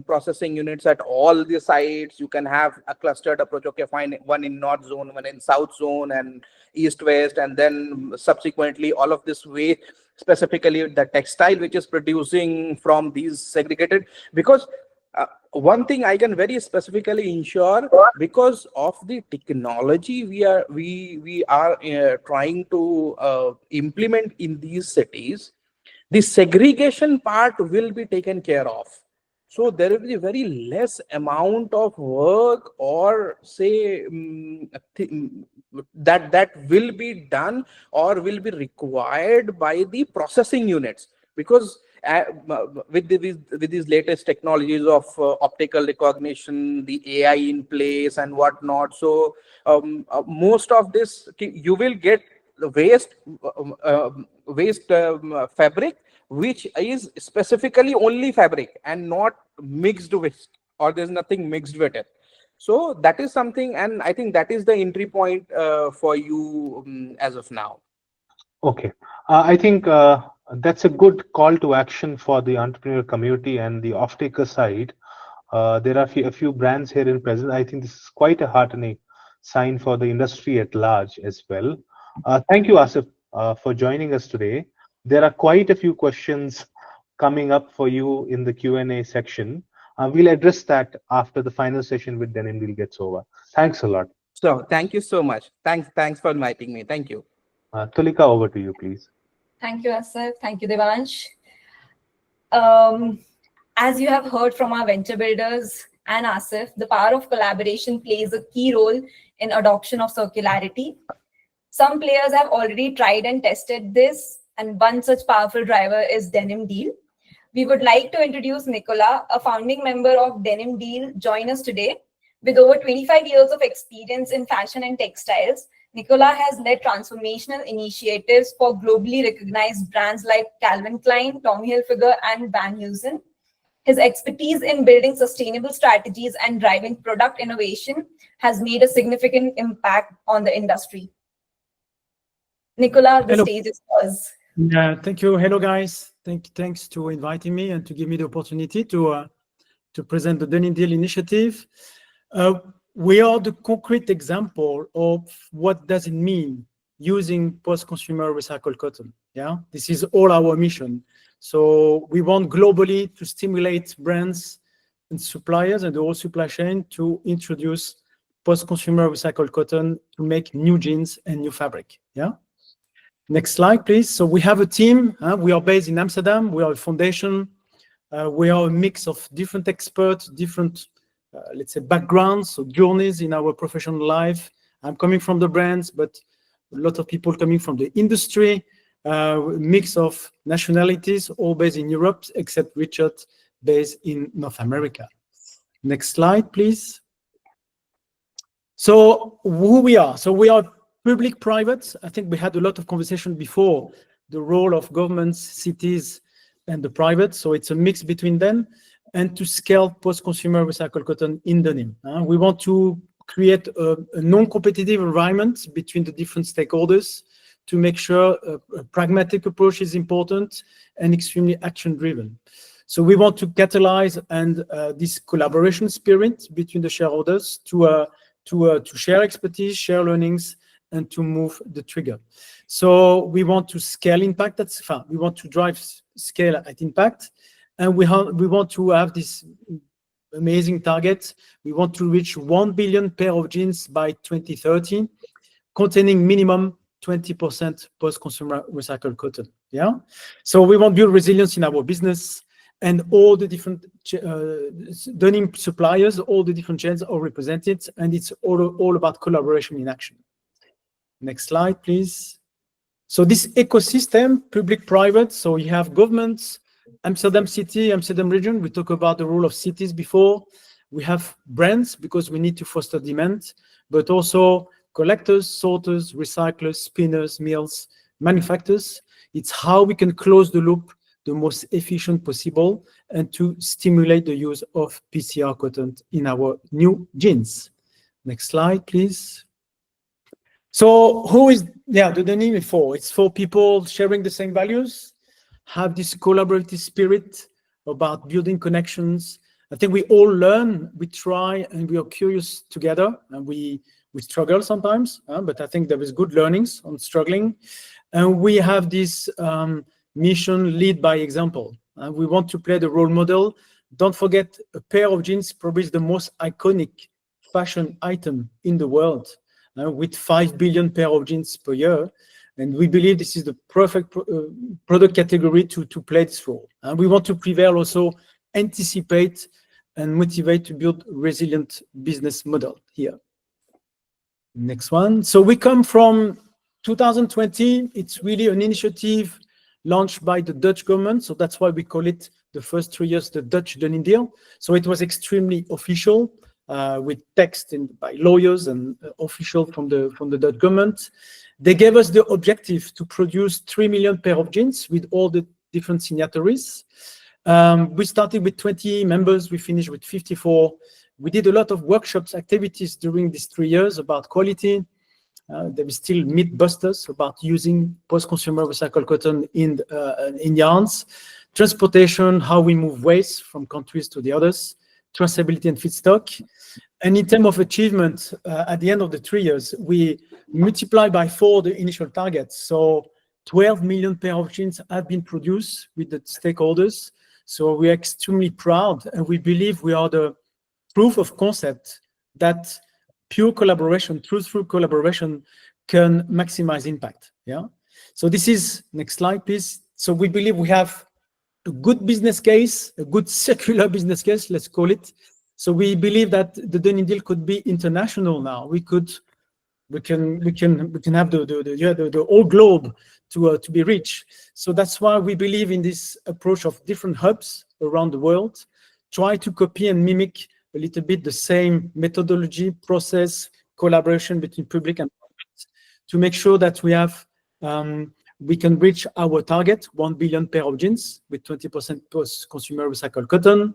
processing units at all the sites. You can have a clustered approach. Okay, fine, one in north zone, one in south zone, and east west, and then subsequently all of this way, specifically the textile which is producing from these segregated. Because one thing I can very specifically ensure, because of the technology we are trying to implement in these cities, the segregation part will be taken care of. So there will be very less amount of work, or say that will be done or will be required by the processing units. Because with these latest technologies of optical recognition, the AI in place and whatnot, so most of this you will get the waste fabric, which is specifically only fabric and not mixed with, or there's nothing mixed with it. So that is something, and I think that is the entry point for you as of now. Okay, I think that's a good call to action for the entrepreneur community and the off-taker side. There are a few brands here in present. I think this is quite a heartening sign for the industry at large as well. Thank you, Asif, for joining us today. There are quite a few questions coming up for you in the Q&A section. We'll address that after the final session with Denim Deal gets over. Thanks a lot. So thank you so much. Thanks for inviting me. Thank you. Tulika, over to you, please. Thank you, Asif. Thank you, Devansh. As you have heard from our venture builders and Asif, the power of collaboration plays a key role in adoption of circularity. Some players have already tried and tested this, and one such powerful driver is Denim Deal. We would like to introduce Nicola, a founding member of Denim Deal, join us today. With over 25 years of experience in fashion and textiles, Nicola has led transformational initiatives for globally recognized brands like Calvin Klein, Tommy Hilfiger, and Van Heusen. His expertise in building sustainable strategies and driving product innovation has made a significant impact on the industry. Nicola, the stage is yours. Yeah, thank you. Hello, guys. Thanks to inviting me and to give me the opportunity to present the Denim Deal initiative. We are the concrete example of what does it mean using post-consumer recycled cotton. Yeah, this is all our mission. So we want globally to stimulate brands and suppliers and the whole supply chain to introduce post-consumer recycled cotton to make new jeans and new fabric. Yeah. Next slide, please. So we have a team. We are based in Amsterdam. We are a foundation. We are a mix of different experts, different let's say backgrounds, so journeys in our professional life. I'm coming from the brands, but a lot of people coming from the industry, mix of nationalities, all based in Europe, except Richard, based in North America. Next slide, please. So who we are. So we are public-private. I think we had a lot of conversation before, the role of governments, cities, and the private. So it's a mix between them. And to scale post-consumer recycled cotton in denim. We want to create a non-competitive environment between the different stakeholders to make sure a pragmatic approach is important and extremely action-driven. So we want to catalyze and this collaboration spirit between the shareholders to share expertise, share learnings, and to move the trigger. So we want to scale impact. We want to drive scale at impact. And we want to have this amazing target. We want to reach 1 billion pair of jeans by 2030, containing minimum 20% post-consumer recycled cotton. Yeah. So we want to build resilience in our business, and all the different denim suppliers, all the different chains are represented, and it's all about collaboration in action. Next slide, please. So this ecosystem, public-private. So you have governments. Amsterdam City, Amsterdam region, we talked about the role of cities before. We have brands because we need to foster demand, but also collectors, sorters, recyclers, spinners, mills, manufacturers. It's how we can close the loop the most efficient possible and to stimulate the use of PCR cotton in our new jeans. Next slide, please. So who is the denim for? It's for people sharing the same values, have this collaborative spirit about building connections. I think we all learn, we try, and we are curious together, and we struggle sometimes, but I think there is good learnings on struggling. And we have this mission, lead by example. We want to play the role model. Don't forget, a pair of jeans probably is the most iconic fashion item in the world, with 5 billion pair of jeans per year. And we believe this is the perfect product category to play this role. And we want to prevail also, anticipate and motivate to build resilient business model here. Next one. So we come from 2020. It's really an initiative launched by the Dutch government. So that's why we call it the first 3 years, the Dutch Denim Deal. So it was extremely official with text by lawyers and official from the Dutch government. They gave us the objective to produce 3 million pair of jeans with all the different signatories. We started with 20 members. We finished with 54. We did a lot of workshops, activities during these 3 years about quality. There is still myth busters about using post-consumer recycled cotton in yarns, transportation, how we move waste from countries to the others, traceability and feedstock. And in terms of achievement, at the end of the 3 years, we multiply by 4 the initial targets. So 12 million pair of jeans have been produced with the stakeholders. So we are extremely proud, and we believe we are the proof of concept that pure collaboration, truthful collaboration, can maximize impact. Yeah. So this is, next slide, please. So we believe we have a good business case, a good circular business case, let's call it. So we believe that the Denim Deal could be international now. We can have the whole globe to be reached. So that's why we believe in this approach of different hubs around the world, try to copy and mimic a little bit the same methodology, process, collaboration between public and private to make sure that we can reach our target, 1 billion pair of jeans with 20% post-consumer recycled cotton.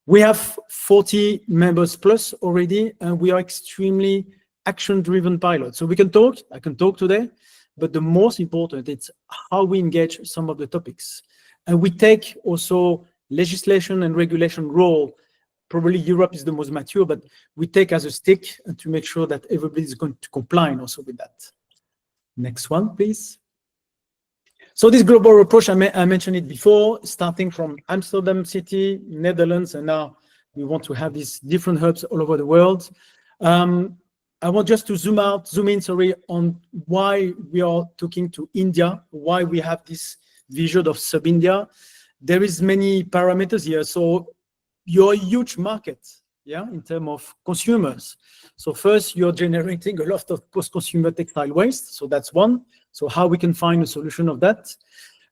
We have 40 members plus already, and we are extremely action-driven pilot. So I can talk today, but the most important, it's how we engage some of the topics. And we take also legislation and regulation role. Probably Europe is the most mature, but we take as a stick to make sure that everybody is going to comply also with that. Next one, please. So this global approach, I mentioned it before, starting from Amsterdam City, Netherlands, and now we want to have these different hubs all over the world. I want just to zoom in, on why we are talking to India, why we have this vision of sub-India. There is many parameters here. So you're a huge market, yeah, in terms of consumers. So first, you're generating a lot of post-consumer textile waste. So that's one. So how we can find a solution of that.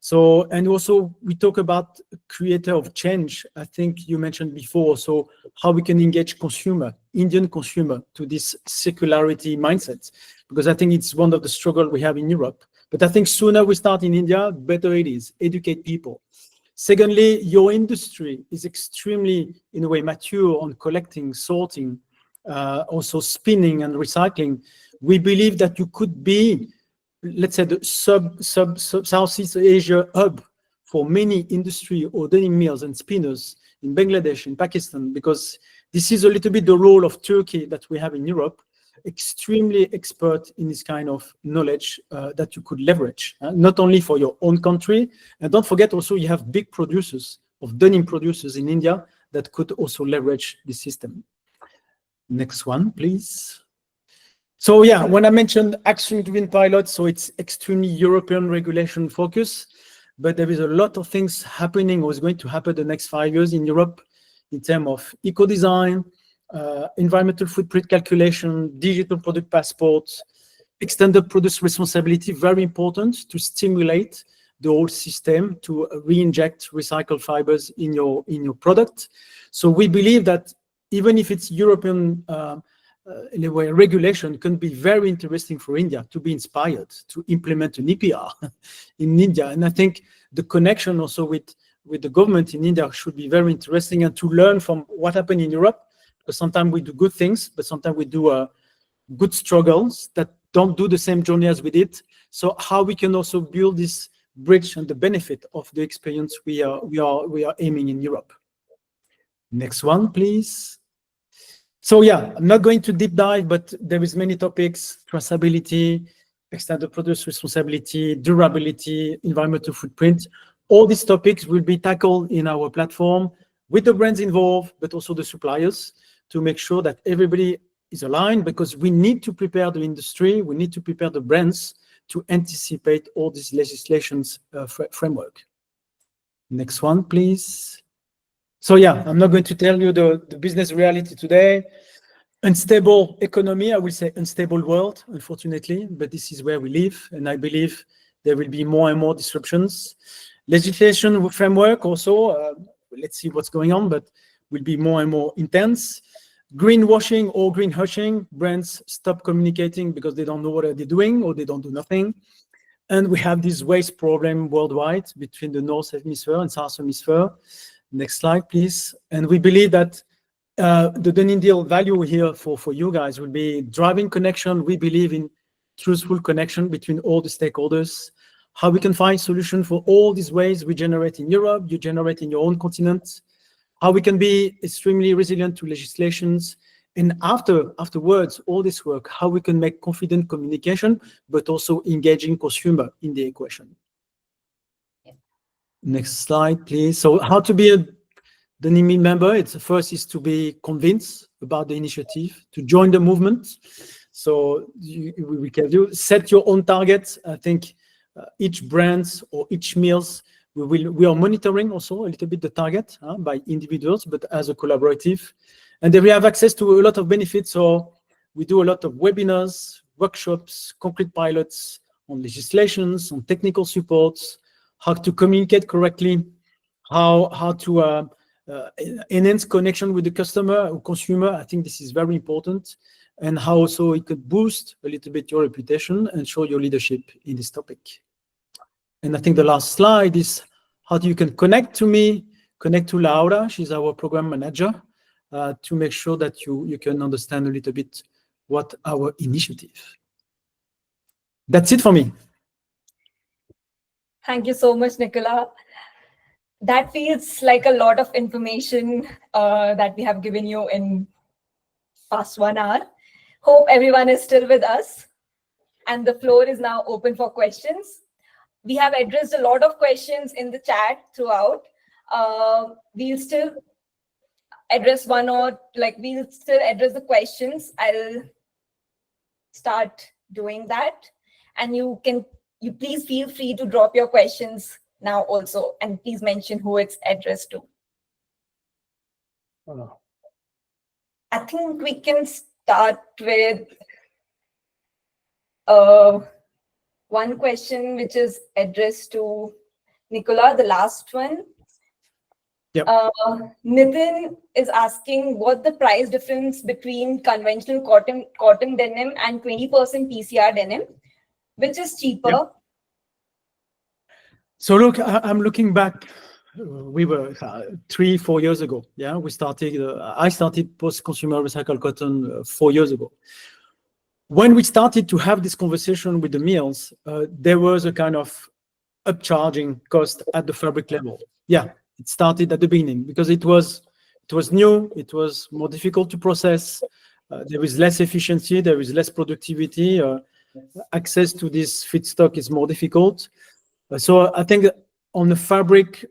So, and also we talk about creator of change. I think you mentioned before, so how we can engage Indian consumer to this circularity mindset, because I think it's one of the struggles we have in Europe. But I think sooner we start in India, better it is, educate people. Secondly, your industry is extremely, in a way, mature on collecting, sorting, also spinning and recycling. We believe that you could be, let's say, the Southeast Asia hub for many industry or denim mills and spinners in Bangladesh, in Pakistan, because this is a little bit the role of Turkey that we have in Europe, extremely expert in this kind of knowledge that you could leverage, not only for your own country. And don't forget also you have big producers of denim producers in India that could also leverage the system. Next one, please. So yeah, when I mentioned action-driven pilot, so it's extremely European regulation focus, but there is a lot of things happening or is going to happen the next 5 years in Europe in terms of eco-design, environmental footprint calculation, digital product passports, extended product responsibility, very important to stimulate the whole system to re-inject recycled fibers in your product. So we believe that even if it's European in a way, regulation can be very interesting for India to be inspired to implement an EPR in India. And I think the connection also with the government in India should be very interesting, and to learn from what happened in Europe, because sometimes we do good things, but sometimes we do good struggles that don't do the same journey as we did. So how we can also build this bridge and the benefit of the experience we are aiming in Europe. Next one, please. So yeah, I'm not going to deep dive, but there is many topics: traceability, extended producer responsibility, durability, environmental footprint. All these topics will be tackled in our platform with the brands involved, but also the suppliers, to make sure that everybody is aligned, because we need to prepare the industry, we need to prepare the brands to anticipate all these legislations framework. Next one, please. So yeah, I'm not going to tell you the business reality today. Unstable economy, I will say unstable world, unfortunately, but this is where we live, and I believe there will be more and more disruptions. Legislation framework also, let's see what's going on, but will be more and more intense. Greenwashing or greenwashing, brands stop communicating because they don't know what they're doing or they don't do nothing. And we have this waste problem worldwide between the North Hemisphere and South Hemisphere. Next slide, please. And we believe that the ideal value here for you guys will be driving connection. We believe in truthful connection between all the stakeholders, how we can find solution for all these ways we generate in Europe, you generate in your own continent, how we can be extremely resilient to legislations, and afterwards, all this work, how we can make confident communication, but also engaging consumer in the equation. Next slide, please. So how to be the NIMI member? It's first is to be convinced about the initiative, to join the movement. So we can do set your own targets. I think each brand or each meals, we are monitoring also a little bit the target by individuals, but as a collaborative. And then we have access to a lot of benefits. So we do a lot of webinars, workshops, concrete pilots on legislations, on technical supports, how to communicate correctly, how to enhance connection with the customer or consumer. I think this is very important, and how also it could boost a little bit your reputation and show your leadership in this topic. And I think the last slide is how you can connect to me, connect to Laura. She's our program manager, to make sure that you can understand a little bit what our initiative. That's it for me. Thank you so much, Nicola. That feels like a lot of information that we have given you in past 1 hour. Hope everyone is still with us. And the floor is now open for questions. We have addressed a lot of questions in the chat throughout. We'll still address we'll still address the questions. I'll start doing that. And you please feel free to drop your questions now also, and please mention who it's addressed to. I think we can start with one question which is addressed to Nicola, the last one. Yep. Nitin is asking what the price difference between conventional cotton denim and 20% PCR denim, which is cheaper? Yep. So look, I'm looking back. We were 3-4 years ago. Yeah, we started. I started post-consumer recycled cotton 4 years ago. When we started to have this conversation with the mills, there was a kind of upcharging cost at the fabric level. Yeah, it started at the beginning because it was new. It was more difficult to process. There is less efficiency. There is less productivity. Access to this feedstock is more difficult. So I think on the fabric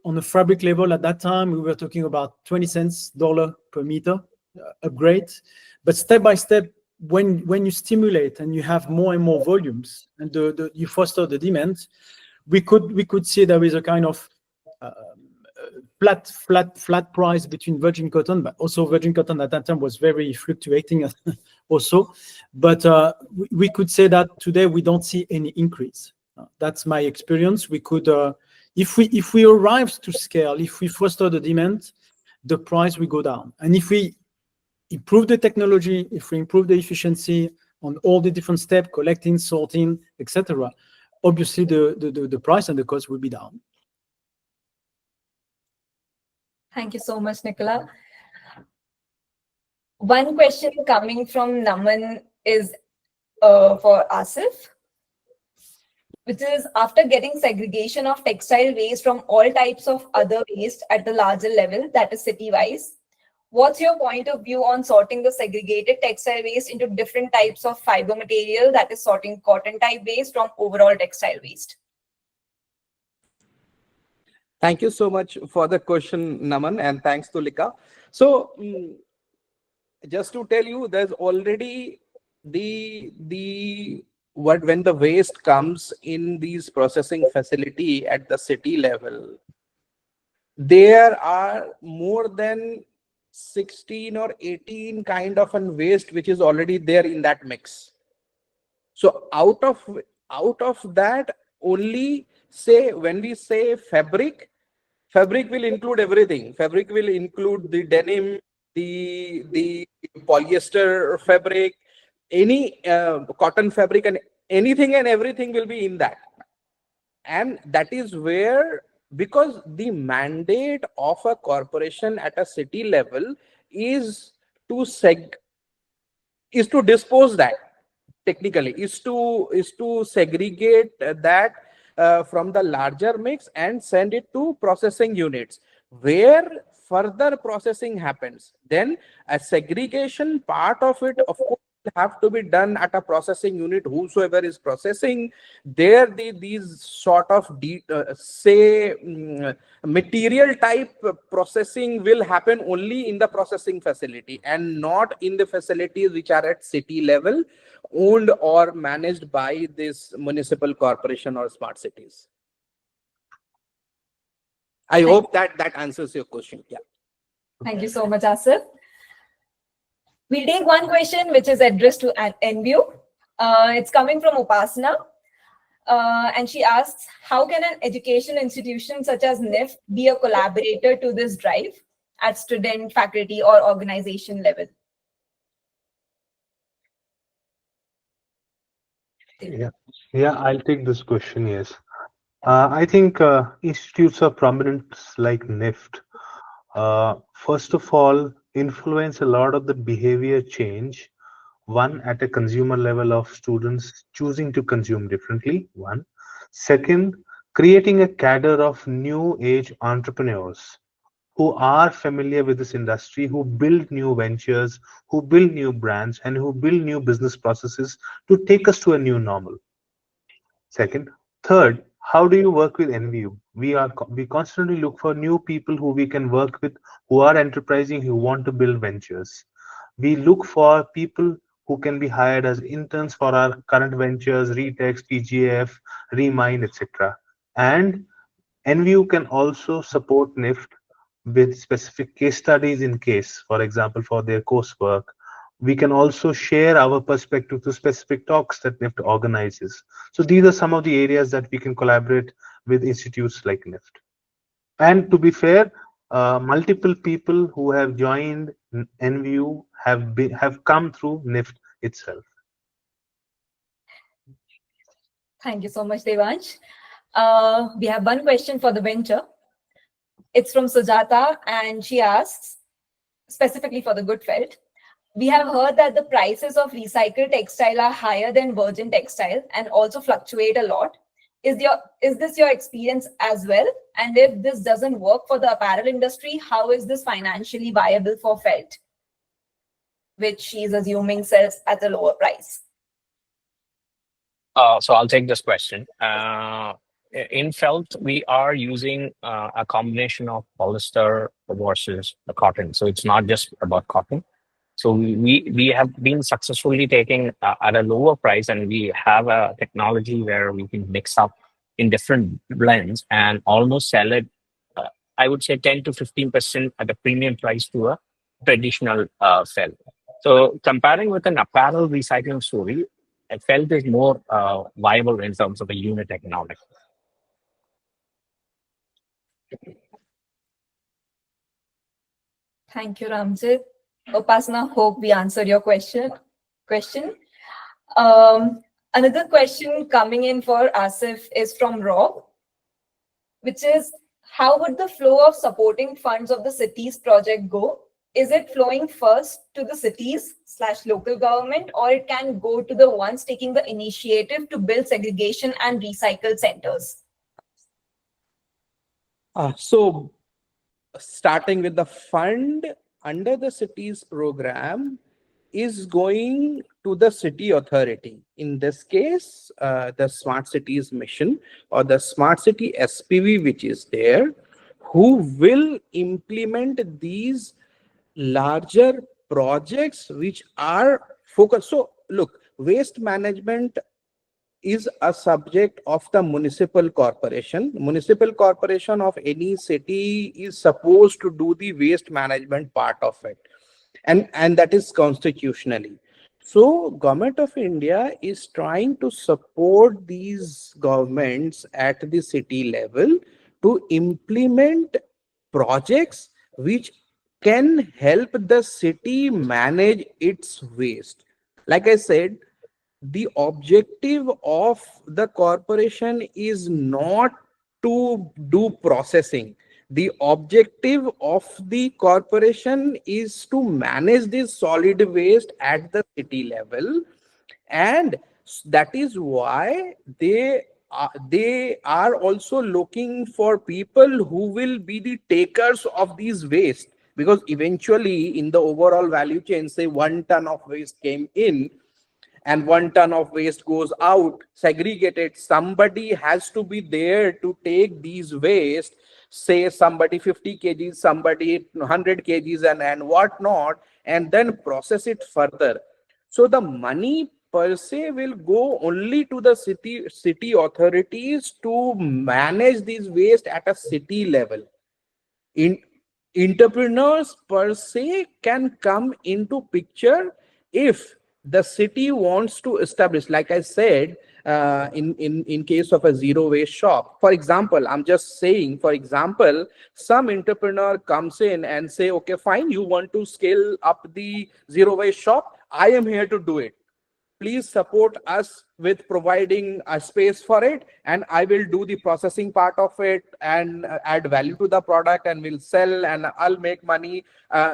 level at that time, we were talking about 20 cents per meter upgrade. But step by step, when you stimulate and you have more and more volumes and you foster the demand, we could see there is a kind of flat price between virgin cotton, but also virgin cotton at that time was very fluctuating also. But we could say that today we don't see any increase. That's my experience. We could, if we arrive to scale, if we foster the demand, the price will go down. And if we improve the technology, if we improve the efficiency on all the different steps, collecting, sorting, etc., obviously the price and the cost will be down. Thank you so much, Nicola. One question coming from Naman is for Asif, which is after getting segregation of textile waste from all types of other waste at the larger level, that is city-wise, what's your point of view on sorting the segregated textile waste into different types of fiber material, that is sorting cotton type waste from overall textile waste? Thank you so much for the question, Naman, and thanks to Lika. So just to tell you, there's already the what when the waste comes in these processing facility at the city level, there are more than 16 or 18 kind of an waste which is already there in that mix. So out of that, only say when we say fabric will include everything. Fabric will include the denim, the polyester fabric, any cotton fabric, and anything and everything will be in that. And that is where, because the mandate of a corporation at a city level is to dispose that, technically is to segregate that from the larger mix and send it to processing units where further processing happens. Then a segregation part of it, of course, will have to be done at a processing unit. Whosoever is processing there, these sort of material type processing will happen only in the processing facility and not in the facilities which are at city level, owned or managed by this municipal corporation or smart cities. I hope that answers your question. Yeah. Thank you so much, Asif. We'll take one question which is addressed to Enviu. It's coming from Upasana. And she asks, how can an education institution such as NIFT be a collaborator to this drive at student, faculty, or organization level? Yeah, I'll take this question. Yes, I think institutes of prominence like NIFT, first of all, influence a lot of the behavior change. One, at a consumer level of students choosing to consume differently. One, second, creating a cadre of new age entrepreneurs who are familiar with this industry, who build new ventures, who build new brands, and who build new business processes to take us to a new normal. Second, third, how do you work with Enviu? We constantly look for new people who we can work with, who are enterprising, who want to build ventures. We look for people who can be hired as interns for our current ventures, reTex, TGF, Remind, etc. And Enviu can also support NIFT with specific case studies in case, for example, for their coursework. We can also share our perspective to specific talks that NIFT organizes. So these are some of the areas that we can collaborate with institutes like NIFT. And to be fair, multiple people who have joined Enviu have come through NIFT itself. Thank you so much, Devansh. We have one question for the venture. It's from Sujata, and she asks, specifically for the good felt, we have heard that the prices of recycled textile are higher than virgin textile and also fluctuate a lot. Is this your experience as well? And if this doesn't work for the apparel industry, how is this financially viable for felt, which she's assuming sells at a lower price? So I'll take this question. In felt, we are using a combination of polyester versus the cotton. So it's not just about cotton. So we have been successfully taking at a lower price, and we have a technology where we can mix up in different blends and almost sell it, I would say 10 to 15% at a premium price to a traditional felt. So comparing with an apparel recycling story, a felt is more viable in terms of a unit economics. Thank you, Ramjit. Upasana, hope we answered your question. Another question coming in for Asif is from Rob, which is, how would the flow of supporting funds of the cities project go? Is it flowing first to the cities/local government, or it can go to the ones taking the initiative to build segregation and recycle centers? So starting with the fund under the cities program is going to the city authority. In this case, the smart cities mission or the smart city SPV, which is there, who will implement these larger projects which are focused. So look, waste management is a subject of the municipal corporation. Municipal corporation of any city is supposed to do the waste management part of it, and that is constitutionally. So government of India is trying to support these governments at the city level to implement projects which can help the city manage its waste. Like I said, the objective of the corporation is not to do processing. The objective of the corporation is to manage this solid waste at the city level, and that is why they are also looking for people who will be the takers of these waste, because eventually in the overall value chain, say 1 ton of waste came in and 1 ton of waste goes out segregated, somebody has to be there to take these waste, say somebody 50 kgs, somebody 100 kgs, and whatnot, and then process it further. So the money per se will go only to the city authorities to manage these waste at a city level. Entrepreneurs per se can come into picture if the city wants to establish, like I said, in case of a zero waste shop. For example, I'm just saying, for example, some entrepreneur comes in and say, okay, fine, you want to scale up the zero waste shop, I am here to do it. Please support us with providing a space for it, and I will do the processing part of it and add value to the product, and will sell, and I'll make money.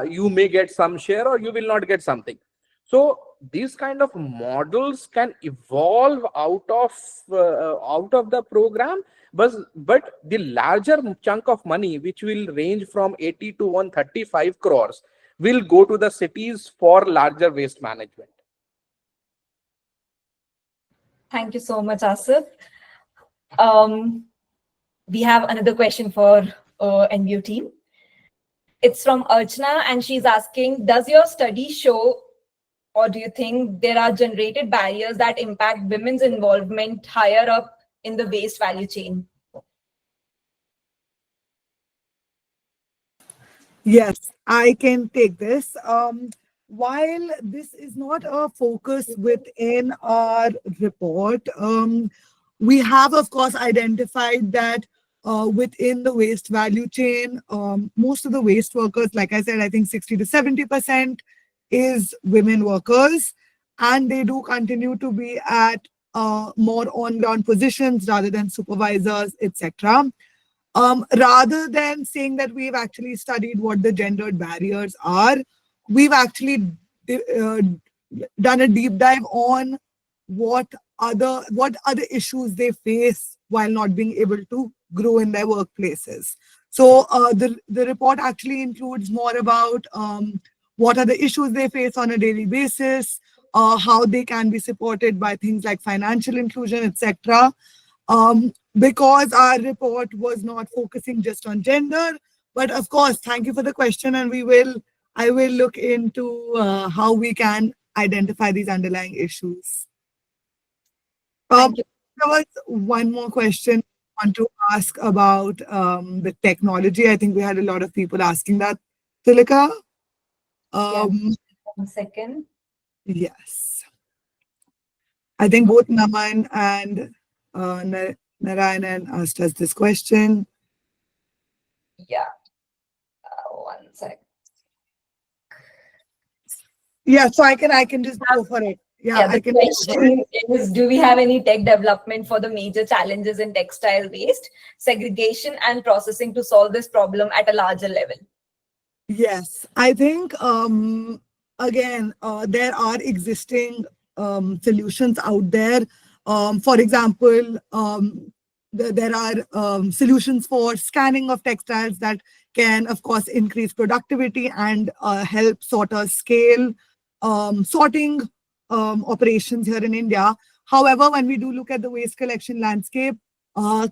You may get some share or you will not get something. So these kind of models can evolve out of the program, but the larger chunk of money, which will range from 80 to 135 crores, will go to the cities for larger waste management. Thank you so much, Asif. We have another question for Enviu team. It's from Archana, and she's asking, does your study show, or do you think there are generated barriers that impact women's involvement higher up in the waste value chain? Yes, I can take this. While this is not a focus within our report, we have, of course, identified that within the waste value chain, most of the waste workers, like I said, I think 60 to 70% is women workers, and they do continue to be at more on-ground positions rather than supervisors, etc. Rather than saying that we've actually studied what the gendered barriers are, we've actually done a deep dive on what other issues they face while not being able to grow in their workplaces. So the report actually includes more about what are the issues they face on a daily basis, how they can be supported by things like financial inclusion, etc. Because our report was not focusing just on gender. But of course, thank you for the question, and I will look into how we can identify these underlying issues. Thank you. There was one more question I want to ask about the technology. I think we had a lot of people asking that, Tilika. Yes. 1 second. Yes. I think both Naman and Narayanan asked us this question. Yeah. 1 sec. Yeah, so I can just go for it. Yeah, I the can. question is, do we have any tech development for the major challenges in textile waste, segregation and processing to solve this problem at a larger level? Yes, I think again there are existing solutions out there. For example, there are solutions for scanning of textiles that can, of course, increase productivity and help sort of scale sorting operations here in India. However, when we do look at the waste collection landscape,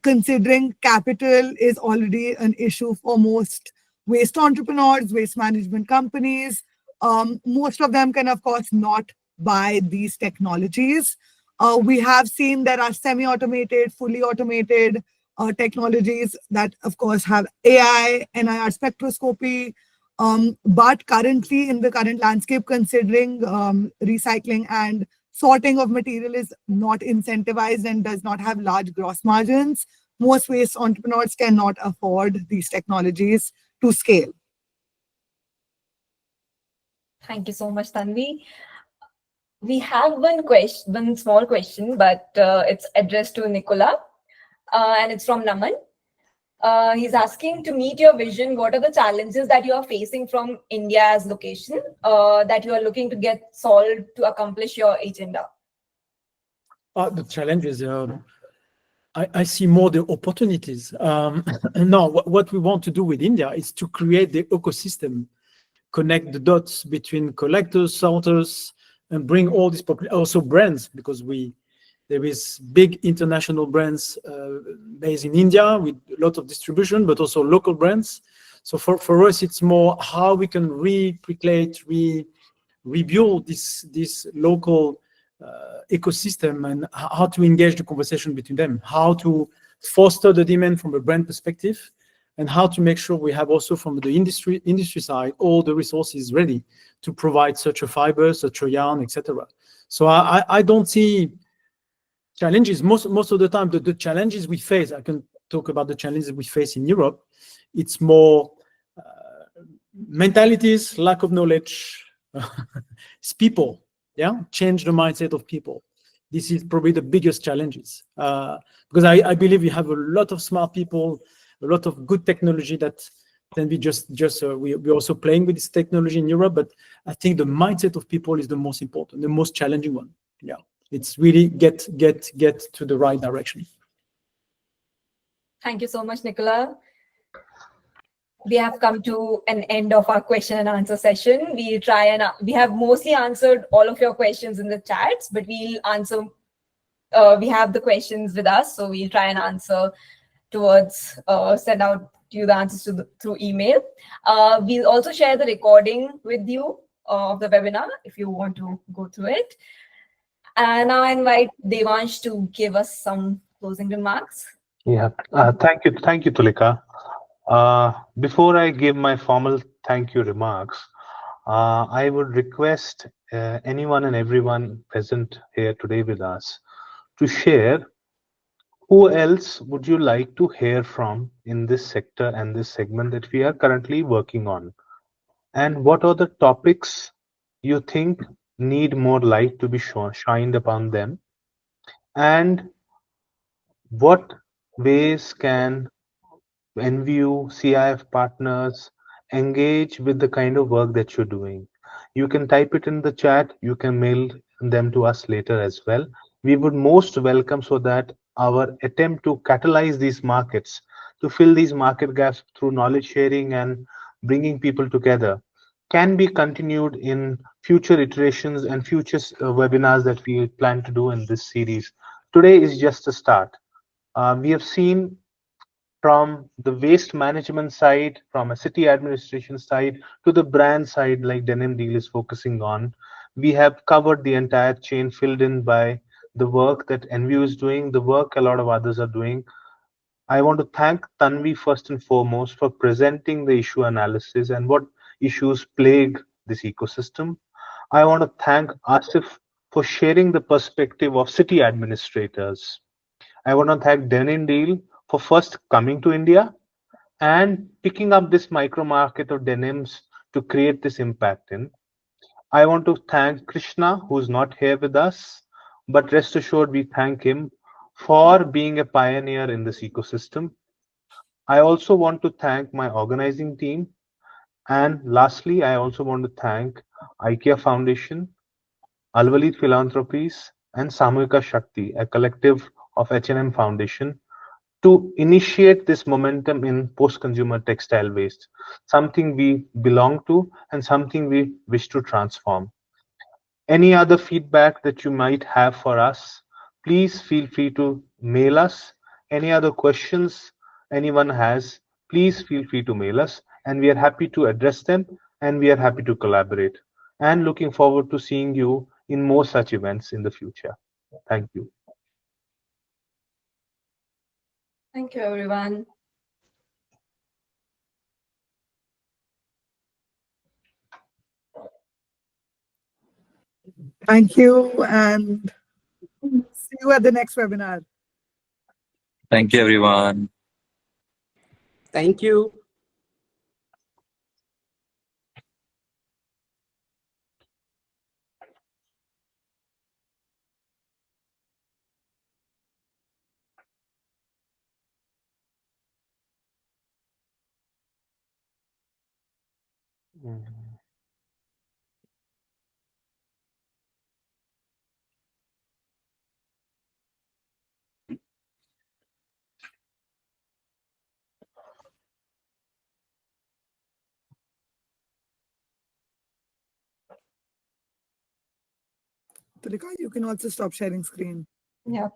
considering capital is already an issue for most waste entrepreneurs, waste management companies. Most of them can, of course, not buy these technologies. We have seen there are semi-automated, fully automated technologies that, of course, have AI, NIR spectroscopy. But currently, in the current landscape, considering recycling and sorting of material is not incentivized and does not have large gross margins, most waste entrepreneurs cannot afford these technologies to scale. Thank you so much, Tanvi. We have one small question, but it's addressed to Nicola, and it's from Naman. He's asking, to meet your vision, what are the challenges that you are facing from India as location that you are looking to get solved to accomplish your agenda? The challenge is, I see more the opportunities. Now, what we want to do with India is to create the ecosystem, connect the dots between collectors, sorters, and bring all these also brands, because there is big international brands based in India with a lot of distribution, but also local brands. So for us, it's more how we can replicate, rebuild this local ecosystem, and how to engage the conversation between them, how to foster the demand from a brand perspective, and how to make sure we have also from the industry side all the resources ready to provide such a fiber, such a yarn, etc. So I don't see challenges. Most of the time, the challenges we face, I can talk about the challenges we face in Europe. It's more mentalities, lack of knowledge. It's people. Yeah, change the mindset of people. This is probably the biggest challenges, because I believe we have a lot of smart people, a lot of good technology that can be we're also playing with this technology in Europe, but I think the mindset of people is the most important, the most challenging one. Yeah, it's really get to the right direction. Thank you so much, Nicola. We have come to an end of our question and answer session. We have mostly answered all of your questions in the chats, but we'll answer. We have the questions with us, so we'll try and answer towards send out to you the answers through email. We'll also share the recording with you of the webinar if you want to go through it. And now I invite Devansh to give us some closing remarks. Yeah, thank you, Tulika. Before I give my formal thank you remarks, I would request anyone and everyone present here today with us to share who else would you like to hear from in this sector and this segment that we are currently working on, and what are the topics you think need more light to be shined upon them, and what ways can Enviu, CIF partners engage with the kind of work that you're doing. You can type it in the chat, you can mail them to us later as well. We would most welcome, so that our attempt to catalyze these markets, to fill these market gaps through knowledge sharing and bringing people together, can be continued in future iterations and future webinars that we plan to do in this series. Today is just a start. We have seen from the waste management side, from a city administration side, to the brand side, like Denim Deal is focusing on. We have covered the entire chain, filled in by the work that Enviu is doing, the work a lot of others are doing. I want to thank Tanvi first and foremost for presenting the issue analysis and what issues plague this ecosystem. I want to thank Asif for sharing the perspective of city administrators. I want to thank Denim Deal for first coming to India and picking up this micro market of denims to create this impact in. I want to thank Krishna, who's not here with us, but rest assured we thank him for being a pioneer in this ecosystem. I also want to thank my organizing team. And lastly, I also want to thank IKEA Foundation, Alvalit Philanthropies, and Samhika Shakti, a collective of H&M Foundation, to initiate this momentum in post-consumer textile waste, something we belong to and something we wish to transform. Any other feedback that you might have for us, please feel free to mail us. Any other questions anyone has, please feel free to mail us, and we are happy to address them, and we are happy to collaborate. And looking forward to seeing you in more such events in the future. Thank you. Thank you, everyone. Thank you, and see you at the next webinar. Thank you, everyone. Thank you. Tulika, you can also stop sharing screen. Yeah.